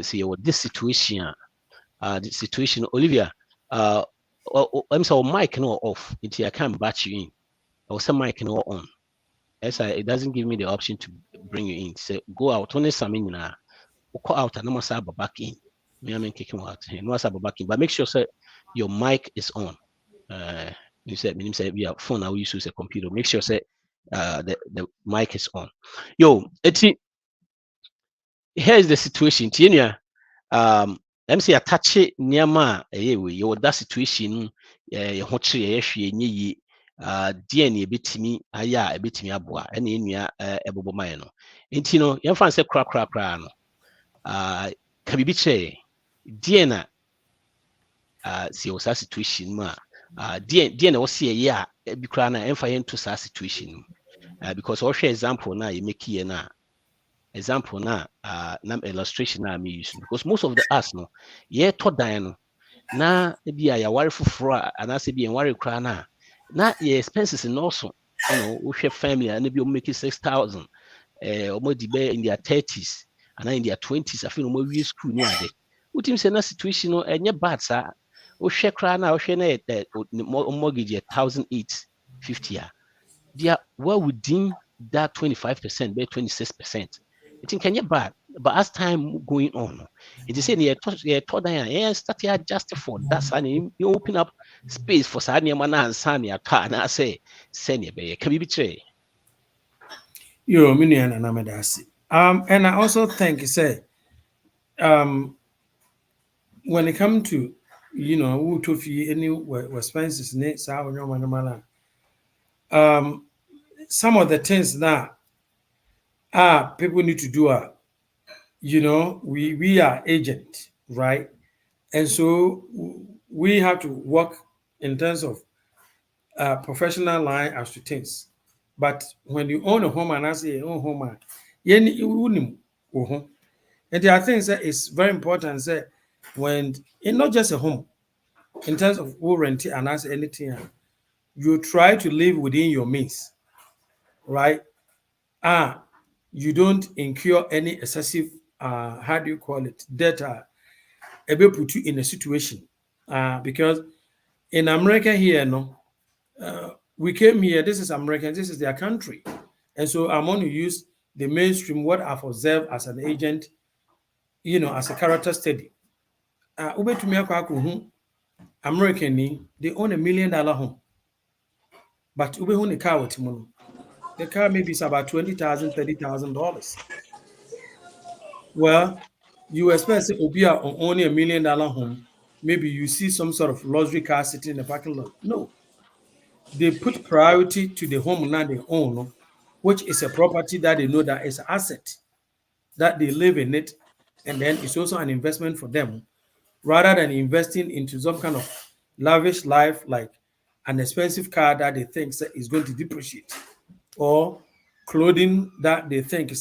See what this situation, Olivia, I'm so mic no off. I can't batch you in. Or some mic no on. it doesn't give me the option to bring you in. Say go out on something now. Go out and almost have back in. Me I mean kicking out. No have back in. But make sure your mic is on. You said we have phone now we use a computer. Make sure the mic is on. Yo, here's the situation. Tinia, MC attach nyama you that situation ye ho kire ye hwe nye yi die na ebetimi aya ebetimi aboa ena enua ebobo man no enti no ye fan se kra no ka bibi kire die na si o sa situation ma die na wo se ye a bi kra na emfa ye nto sa situation because o hwe example na ye make ye na example na illustration na me use because most of the us no ye to dan no na bia ya ware foforo anase bia ware kra na ye expenses and also we share family and be make 6,000 almost be in their 30s and in their 20s I feel we school ni ade utim say na situation no enye bad sa we share kra na we share na mortgage 1,850 dia well within that 25% by 26%. It can get bad, but as time going on, it is saying you told them start to adjust for that. You open up space for Sanya Mana and Sanya car, and I say, Sanya Bay, can be betrayed. Yo, Minian and Amadasi. And I also think, say, when it comes to, who to fee any expenses, some of the things that people need to do are, we are agent, right? And so we have to work in terms of professional line as to things. But when you own a home and I say own home, and there are things that it's very important that when it's not just a home, in terms of who rent it and as anything, you try to live within your means, right? You don't incur any excessive how do you call it, debt able put you in a situation because in America here, we came here, this is American, this is their country. And so I'm going to use the mainstream, what I've observed as an agent, as a character study. American, they own $1 million home. But the car with him. The car maybe is about $20,000, $30,000. Well, you expect Obia on only $1 million home, maybe you see some sort of luxury car sitting in the parking lot. No. They put priority to the home now they own, which is a property that they know that is an asset, that they live in it, and then it's also an investment for them, rather than investing into some kind of lavish life like an expensive car that they think is going to depreciate, or clothing that they think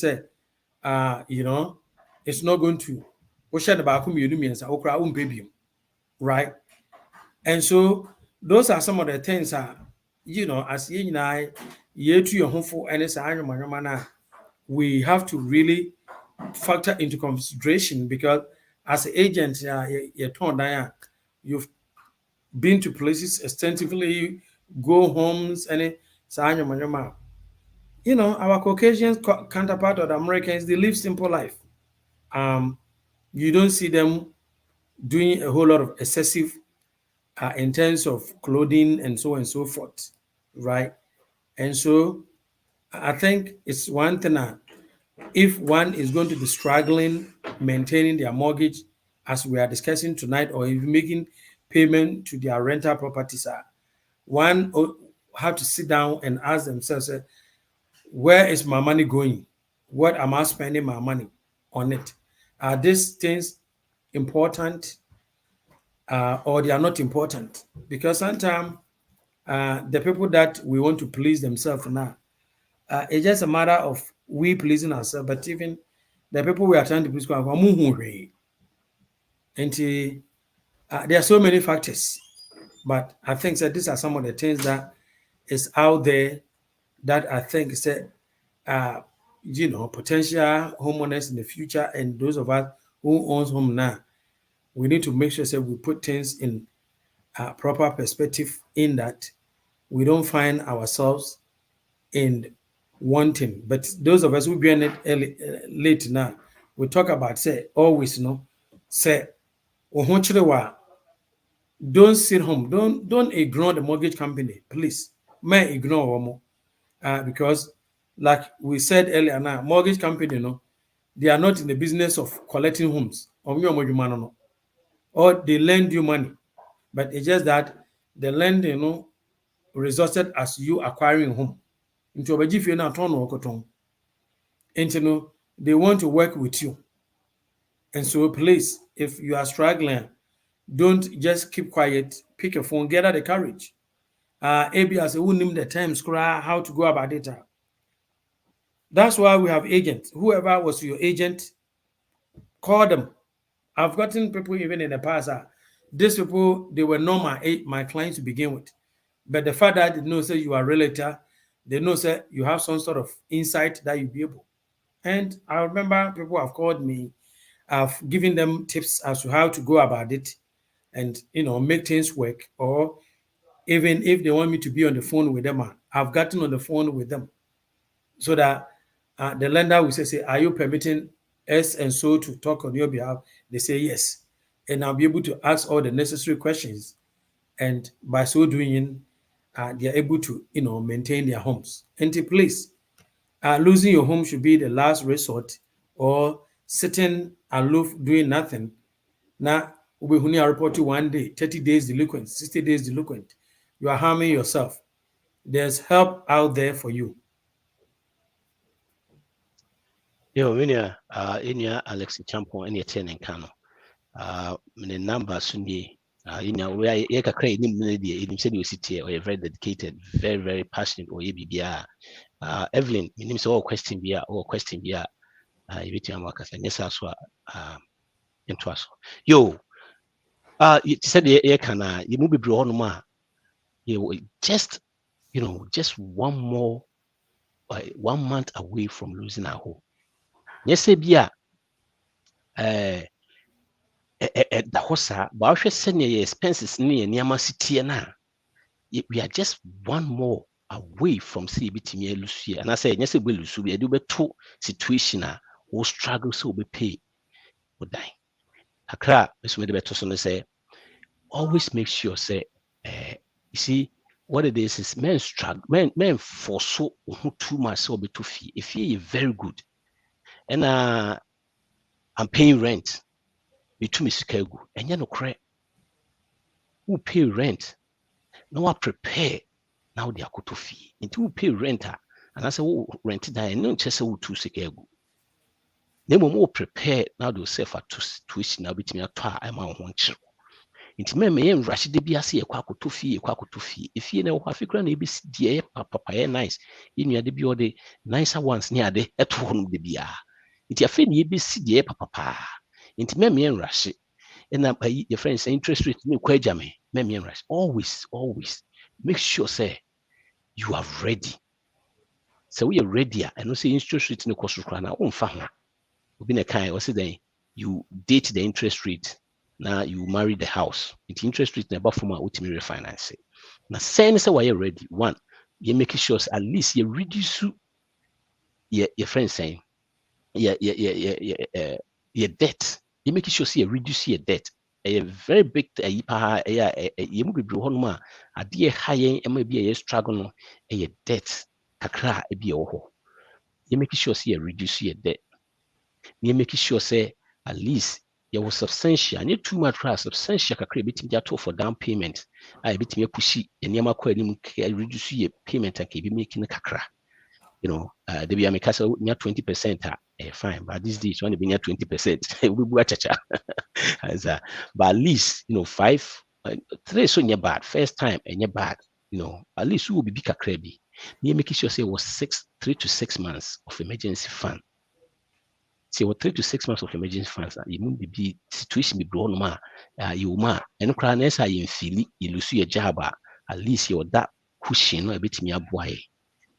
it's not going to right? And so those are some of the things as we have to really factor into consideration, because as an agent, you've been to places extensively, go homes, and our Caucasian counterpart of the Americans, they live simple life. You don't see them doing a whole lot of excessive in terms of clothing and so on and so forth, right? And so I think it's one thing if one is going to be struggling maintaining their mortgage, as we are discussing tonight, or even making payment to their rental properties, one have to sit down and ask themselves, where is my money going? What am I spending my money on it? Are these things important or they are not important? Because sometimes the people that we want to please themselves now, it's just a matter of we pleasing ourselves, but even the people we are trying to please, and there are so many factors. But I think that these are some of the things that is out there that I think said, potential homeowners in the future, and those of us who owns home now, we need to make sure that we put things in a proper perspective, in that we don't find ourselves in wanting. But those of us who be in it early, late now, we talk about say always say don't sit home, don't ignore the mortgage company, please. May ignore because like we said earlier now, mortgage company they are not in the business of collecting homes or they lend you money, but it's just that the lend resulted as you acquiring home into they want to work with you. And so please, if you are struggling, don't just keep quiet, pick a phone, gather the courage. AB as a who name the times how to go about it. That's why we have agents. Whoever was your agent, call them. I've gotten people even in the past. These people, they were not my clients to begin with. But the fact that they know say you are a realtor, they know say you have some sort of insight that you'll be able. And I remember people have called me, I've given them tips as to how to go about it and make things work. Or even if they want me to be on the phone with them, I've gotten on the phone with them so that the lender will say, are you permitting us and so to talk on your behalf? They say yes. And I'll be able to ask all the necessary questions. And by so doing, they are able to, maintain their homes. And please, losing your home should be the last resort, or sitting aloof doing nothing. Now, we will report you one day, 30 days delinquent, 60 days delinquent. You are harming yourself. There's help out there for you. Winia, Alex Champo, any 10 and Kano. The number Sunday, we are Yaka in said you sit here, or you're very dedicated, very, very passionate, or you Evelyn, my name is all question beer, you yes, as well, into us. Yo, you said you can, you move be on ma, just, just one more, 1 month away from losing our home. Yes, beer, the hosa, but I should send your expenses near City na. We are just one more away from CBT Lucia. And I say, yes, we lose, we do two situation who struggle so be pay or die. Akra, Miss Medibetoson say, always make sure, say, you see, what it is men struggle, men for so too much so be too fee. If you very good, and I'm paying rent, be too miskegu, and you know, correct. Who pay rent? No, I prepare. Now they are to fee. Into who pay renter, and I say, oh, rent that, and not just who too sekegu. They more prepare now. They say for tuition now between a toa and my own children. Into me and rush the BSC a quack to fee. If you know what figure maybe dear papa nice, in your debut the nicer ones near the at home the beer. It's your friend ye be see dear papa. Into me and rush it. And your friends say interest rate no quajame, me and rush. Always make sure say you are ready. So we are ready, and no say interest rate no cost run our own farm. Been a kind or say then you date the interest rate. Now you marry the house. It's interest rate above from ultimate refinance. Now saying say why you're ready. One, you making sure at least you reduce your friend saying your debt. You making sure you reduce your debt. A very big you move be on a dear high maybe a struggle a debt kakra a be oh. You making sure you reduce your debt. You making sure say at least you was substantial. And you too much substantial kakra bit me for down payment. I bit me pushy and yama reduce your payment and be making a kakra. The be a make us near 20%. Fine, but these days when be near 20%, we will chacha. But at least 5, 3 so near bad. First time and you're bad. At least you will be big kakra. You making sure say was 3 to 6 months of emergency fund. Say what 3 to 6 months of emergency funds, you won't be situation be blown you and crowns are in Philly, you lose your job, at least you're that cushion a bit me a boy.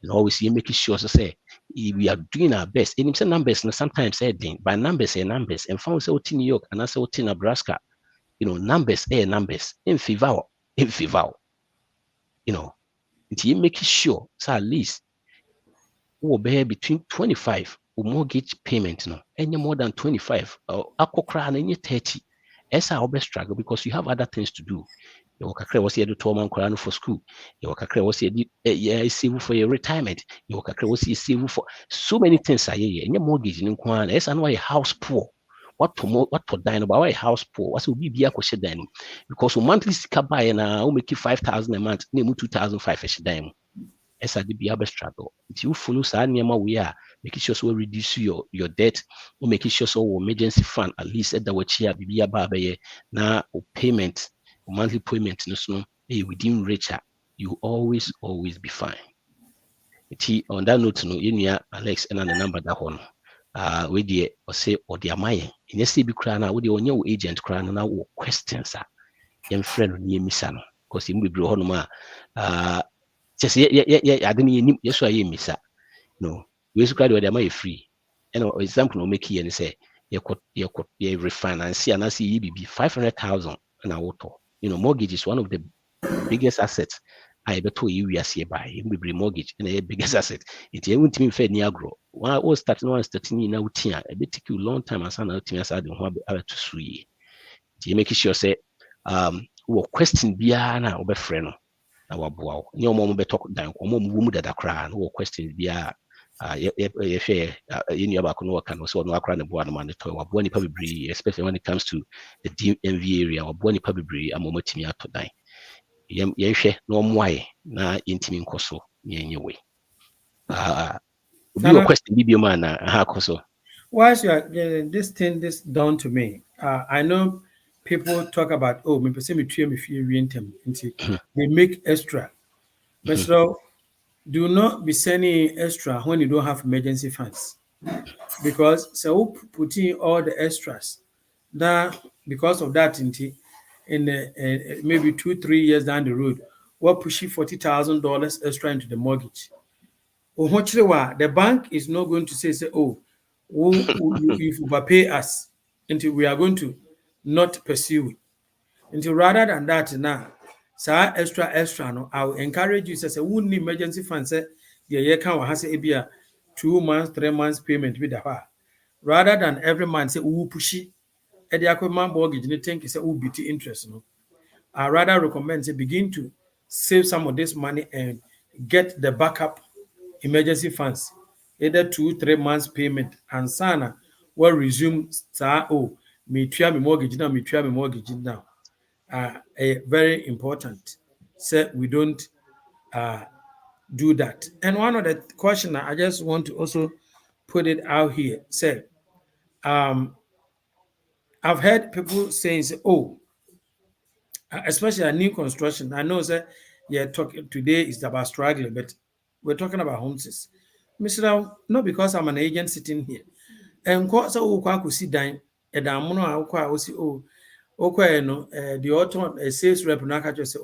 And always you making sure to say we are doing our best. And some numbers and sometimes by numbers and found out in New York and also in Nebraska, numbers numbers in favor. You making sure so at least will bear between 25 or mortgage payment, no, any more than 25 or any 30. As our best struggle because you have other things to do. You work was here to Toman Korano for school. You work was here save for your retirement. You work was here save for so many things. I hear and your mortgage in Kwan. As and why house poor. What to dine about why house poor? What will be a question then? Because monthly buy and I'll make you 5,000 a month, name 2,005 a dime. As I did be a struggle. If you follow Sanyama, we are making sure so reduce your debt, or making sure so emergency fund at least at the watch here be a barber now payment, monthly payment, no, within richer, you always be fine. On that note, no, you Alex and the number that one. We dear or say or the Amaya. In a CB crown, with your new agent crown now questions, young friend near Missano, because he will be on just I didn't yes, I miss no. You subscribe where they are free. And example, no make here and say you could refinance and I see EBB 500,000 an auto. Mortgage is one of the biggest assets I ever told you we are here by mortgage and the biggest asset. It won't mean fair near grow. When I was starting now, a bit take you long time as an ultimate side to 3. You make sure say question biana or friend. Our bow. No more be talk down, or more woman that a crown, or questions be in your back no can also no crown and board man to our bonny public, especially when it comes to the DMV area or bonny public, a moment to me out to die. Yeshe, no more, na intimate coso, near way. Be a question, be your man, Hakoso. Why is this thing this done to me? I know people talk about me they make extra. But so do not be sending extra when you don't have emergency funds. Because so putting all the extras that because of that in maybe 2-3 years down the road, we're pushing $40,000 extra into the mortgage. The bank is not going to say if you overpay us until we are going to not pursue it. Until rather than that now, extra no, I will encourage you say we need emergency funds say the can has a 2 months, 3 months payment with the rather than every month say we push it at the equipment mortgage you think is a BT interest. No. I rather recommend say begin to save some of this money and get the backup emergency funds, either 2-3 months payment, and sana will resume me try me mortgage now. Very important. So we don't do that. And one of the question I just want to also put it out here. Say, I've heard people saying, especially a new construction. I know that talking today is about struggling, but we're talking about homes. Mr. Not because I'm an agent sitting here. And quite so could see dine a damono, I'll quite see okay, no, the autumn a sales rep naka say,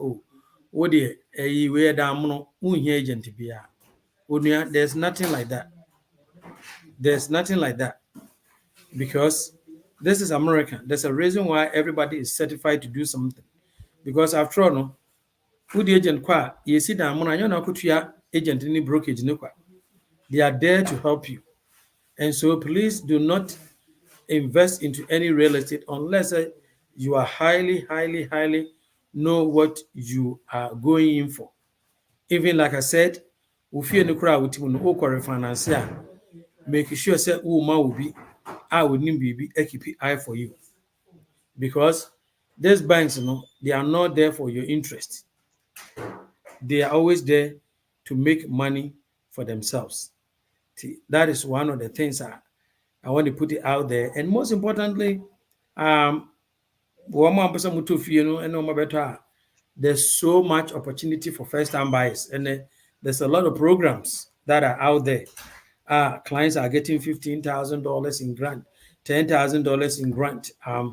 what dear, a way damono, agent to be a. There's nothing like that. There's nothing like that. Because this is America. There's a reason why everybody is certified to do something. Because after all, no, who the agent qua, you see that money, you know, could agent any brokerage, no, they are there to help you. And so please do not invest into any real estate unless you are highly know what you are going in for. Even like I said, if you no crowd with no refinance, make sure say will be I would need be keep eye for you. Because these banks, they are not there for your interest. They are always there to make money for themselves. That is one of the things I want to put it out there. And most importantly, there's so much opportunity for first-time buyers, and there's a lot of programs that are out there. Clients are getting $15,000 in grant, $10,000 in grant. I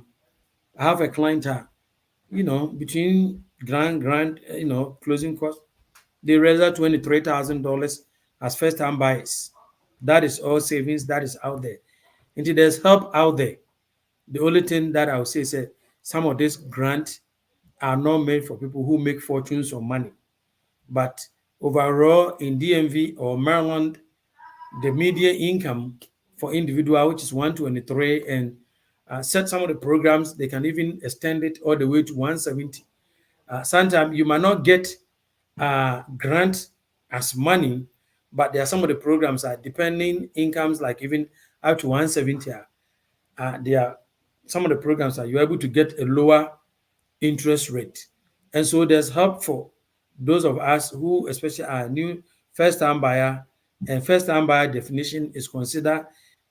have a client, between grant, closing costs, they raise $23,000 as first-time buyers. That is all savings that is out there. And there's help out there. The only thing that I would say is that some of these grants are not made for people who make fortunes or money. But overall, in DMV or Maryland, the median income for individual, which is 123, and set some of the programs. They can even extend it all the way to 170. Sometimes you might not get grant as money, but there are some of the programs that depending incomes like even up to 170. There are some of the programs that you're able to get a lower interest rate. And so there's help for those of us who especially are new first-time buyer, and first-time buyer definition is consider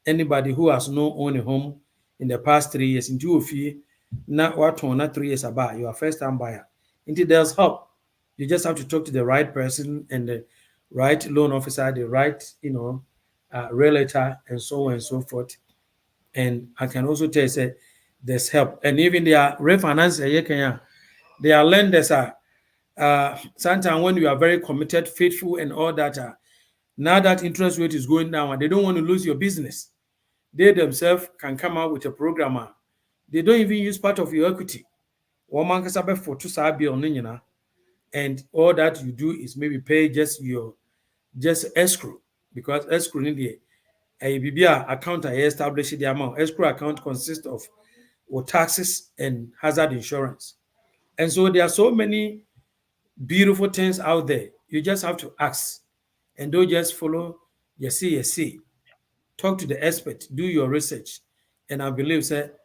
anybody who has not owned a home in the past 3 years. Into a fee, not what 3 years about, you are first-time buyer. Into there's help. You just have to talk to the right person and the right loan officer, the right, realtor, and so on and so forth. And I can also tell you, say, there's help. And even their refinance, there are lenders sometimes when you are very committed, faithful, and all that, now that interest rate is going down, and they don't want to lose your business. They themselves can come out with a program. They don't even use part of your equity. And all that you do is maybe pay just escrow, because escrow in the account I established the amount. Escrow account consists of taxes and hazard insurance. And so there are so many beautiful things out there. You just have to ask, and don't just follow see. Talk to the expert, do your research, and I believe that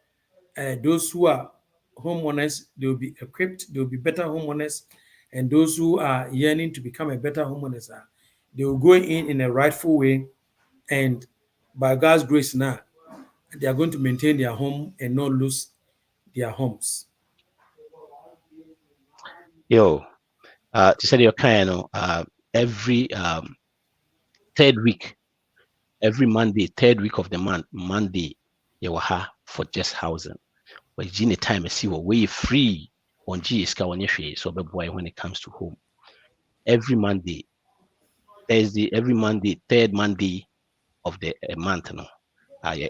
those who are homeowners, they will be equipped, they will be better homeowners, and those who are yearning to become a better homeowners, they will go in a rightful way, and by God's grace now, they are going to maintain their home and not lose their homes. To say your kind of every third week, every Monday, third week of the month, Monday, you will have for just housing. But in the time I see what way free on GSK on your face, so boy when it comes to home. Every Monday, Thursday, every Monday, third Monday of the month,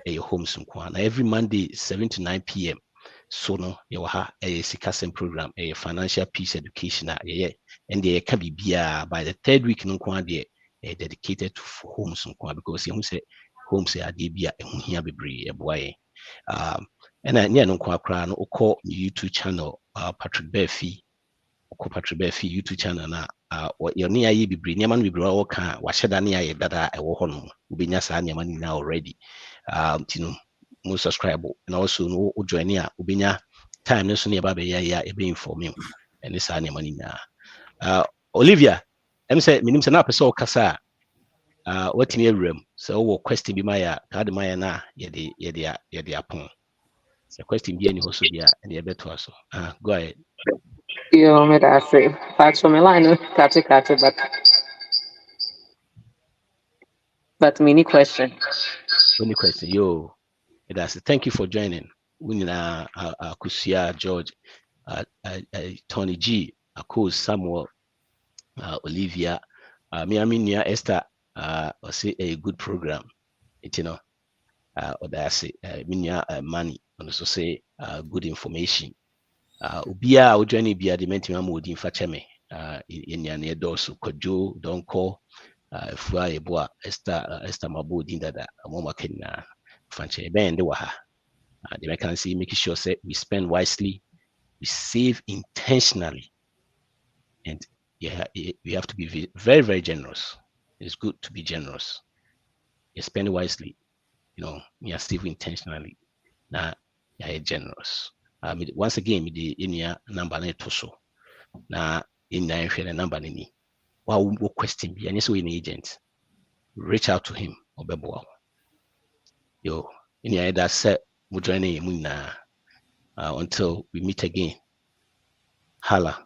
your home some every Monday, 7 to 9 p.m. So no, you will have a Sikasem program, a financial peace education, and they can be by the third week no dedicated to homes because you say homes are the here be boy. And I no call YouTube channel PATRIK BARFI. PATRIK BARFI YouTube channel na your near ye be bring man be bro ka wa sheda near ye dada e wo hono ubi nya sa near man already. No subscribe and also no join here ubinya time no so near ba ya e be inform you and this near man Olivia em say minim say na person kasa what in room so wo question bi maya card maya na ye de apon. So question be any hoso dia and ye beto so go ahead. Yo, me da say, faccio me line, kate, but mini question. Any question? Yo, that's thank you for joining. We need Kusia George, Tony G, Akuz Samuel, Olivia, Miaminia Esther, or say a good program. It or that's minia money, and also say good information. Ubia ujani bia the menti mamu di facheme in ya dosu kojo don't call fua eboa Esther mabu di dada amoma kenna fanche bende waha the mechanism making sure say we spend wisely, we save intentionally, and we have to be very, very generous. It's good to be generous. You spend wisely, you are save intentionally. Now you're generous. Once again, the in number na toso. Now in the number ni. Wow, question be and so in agent. Reach out to him or bebo. Yo, in that set mujane muna until we meet again. Hala.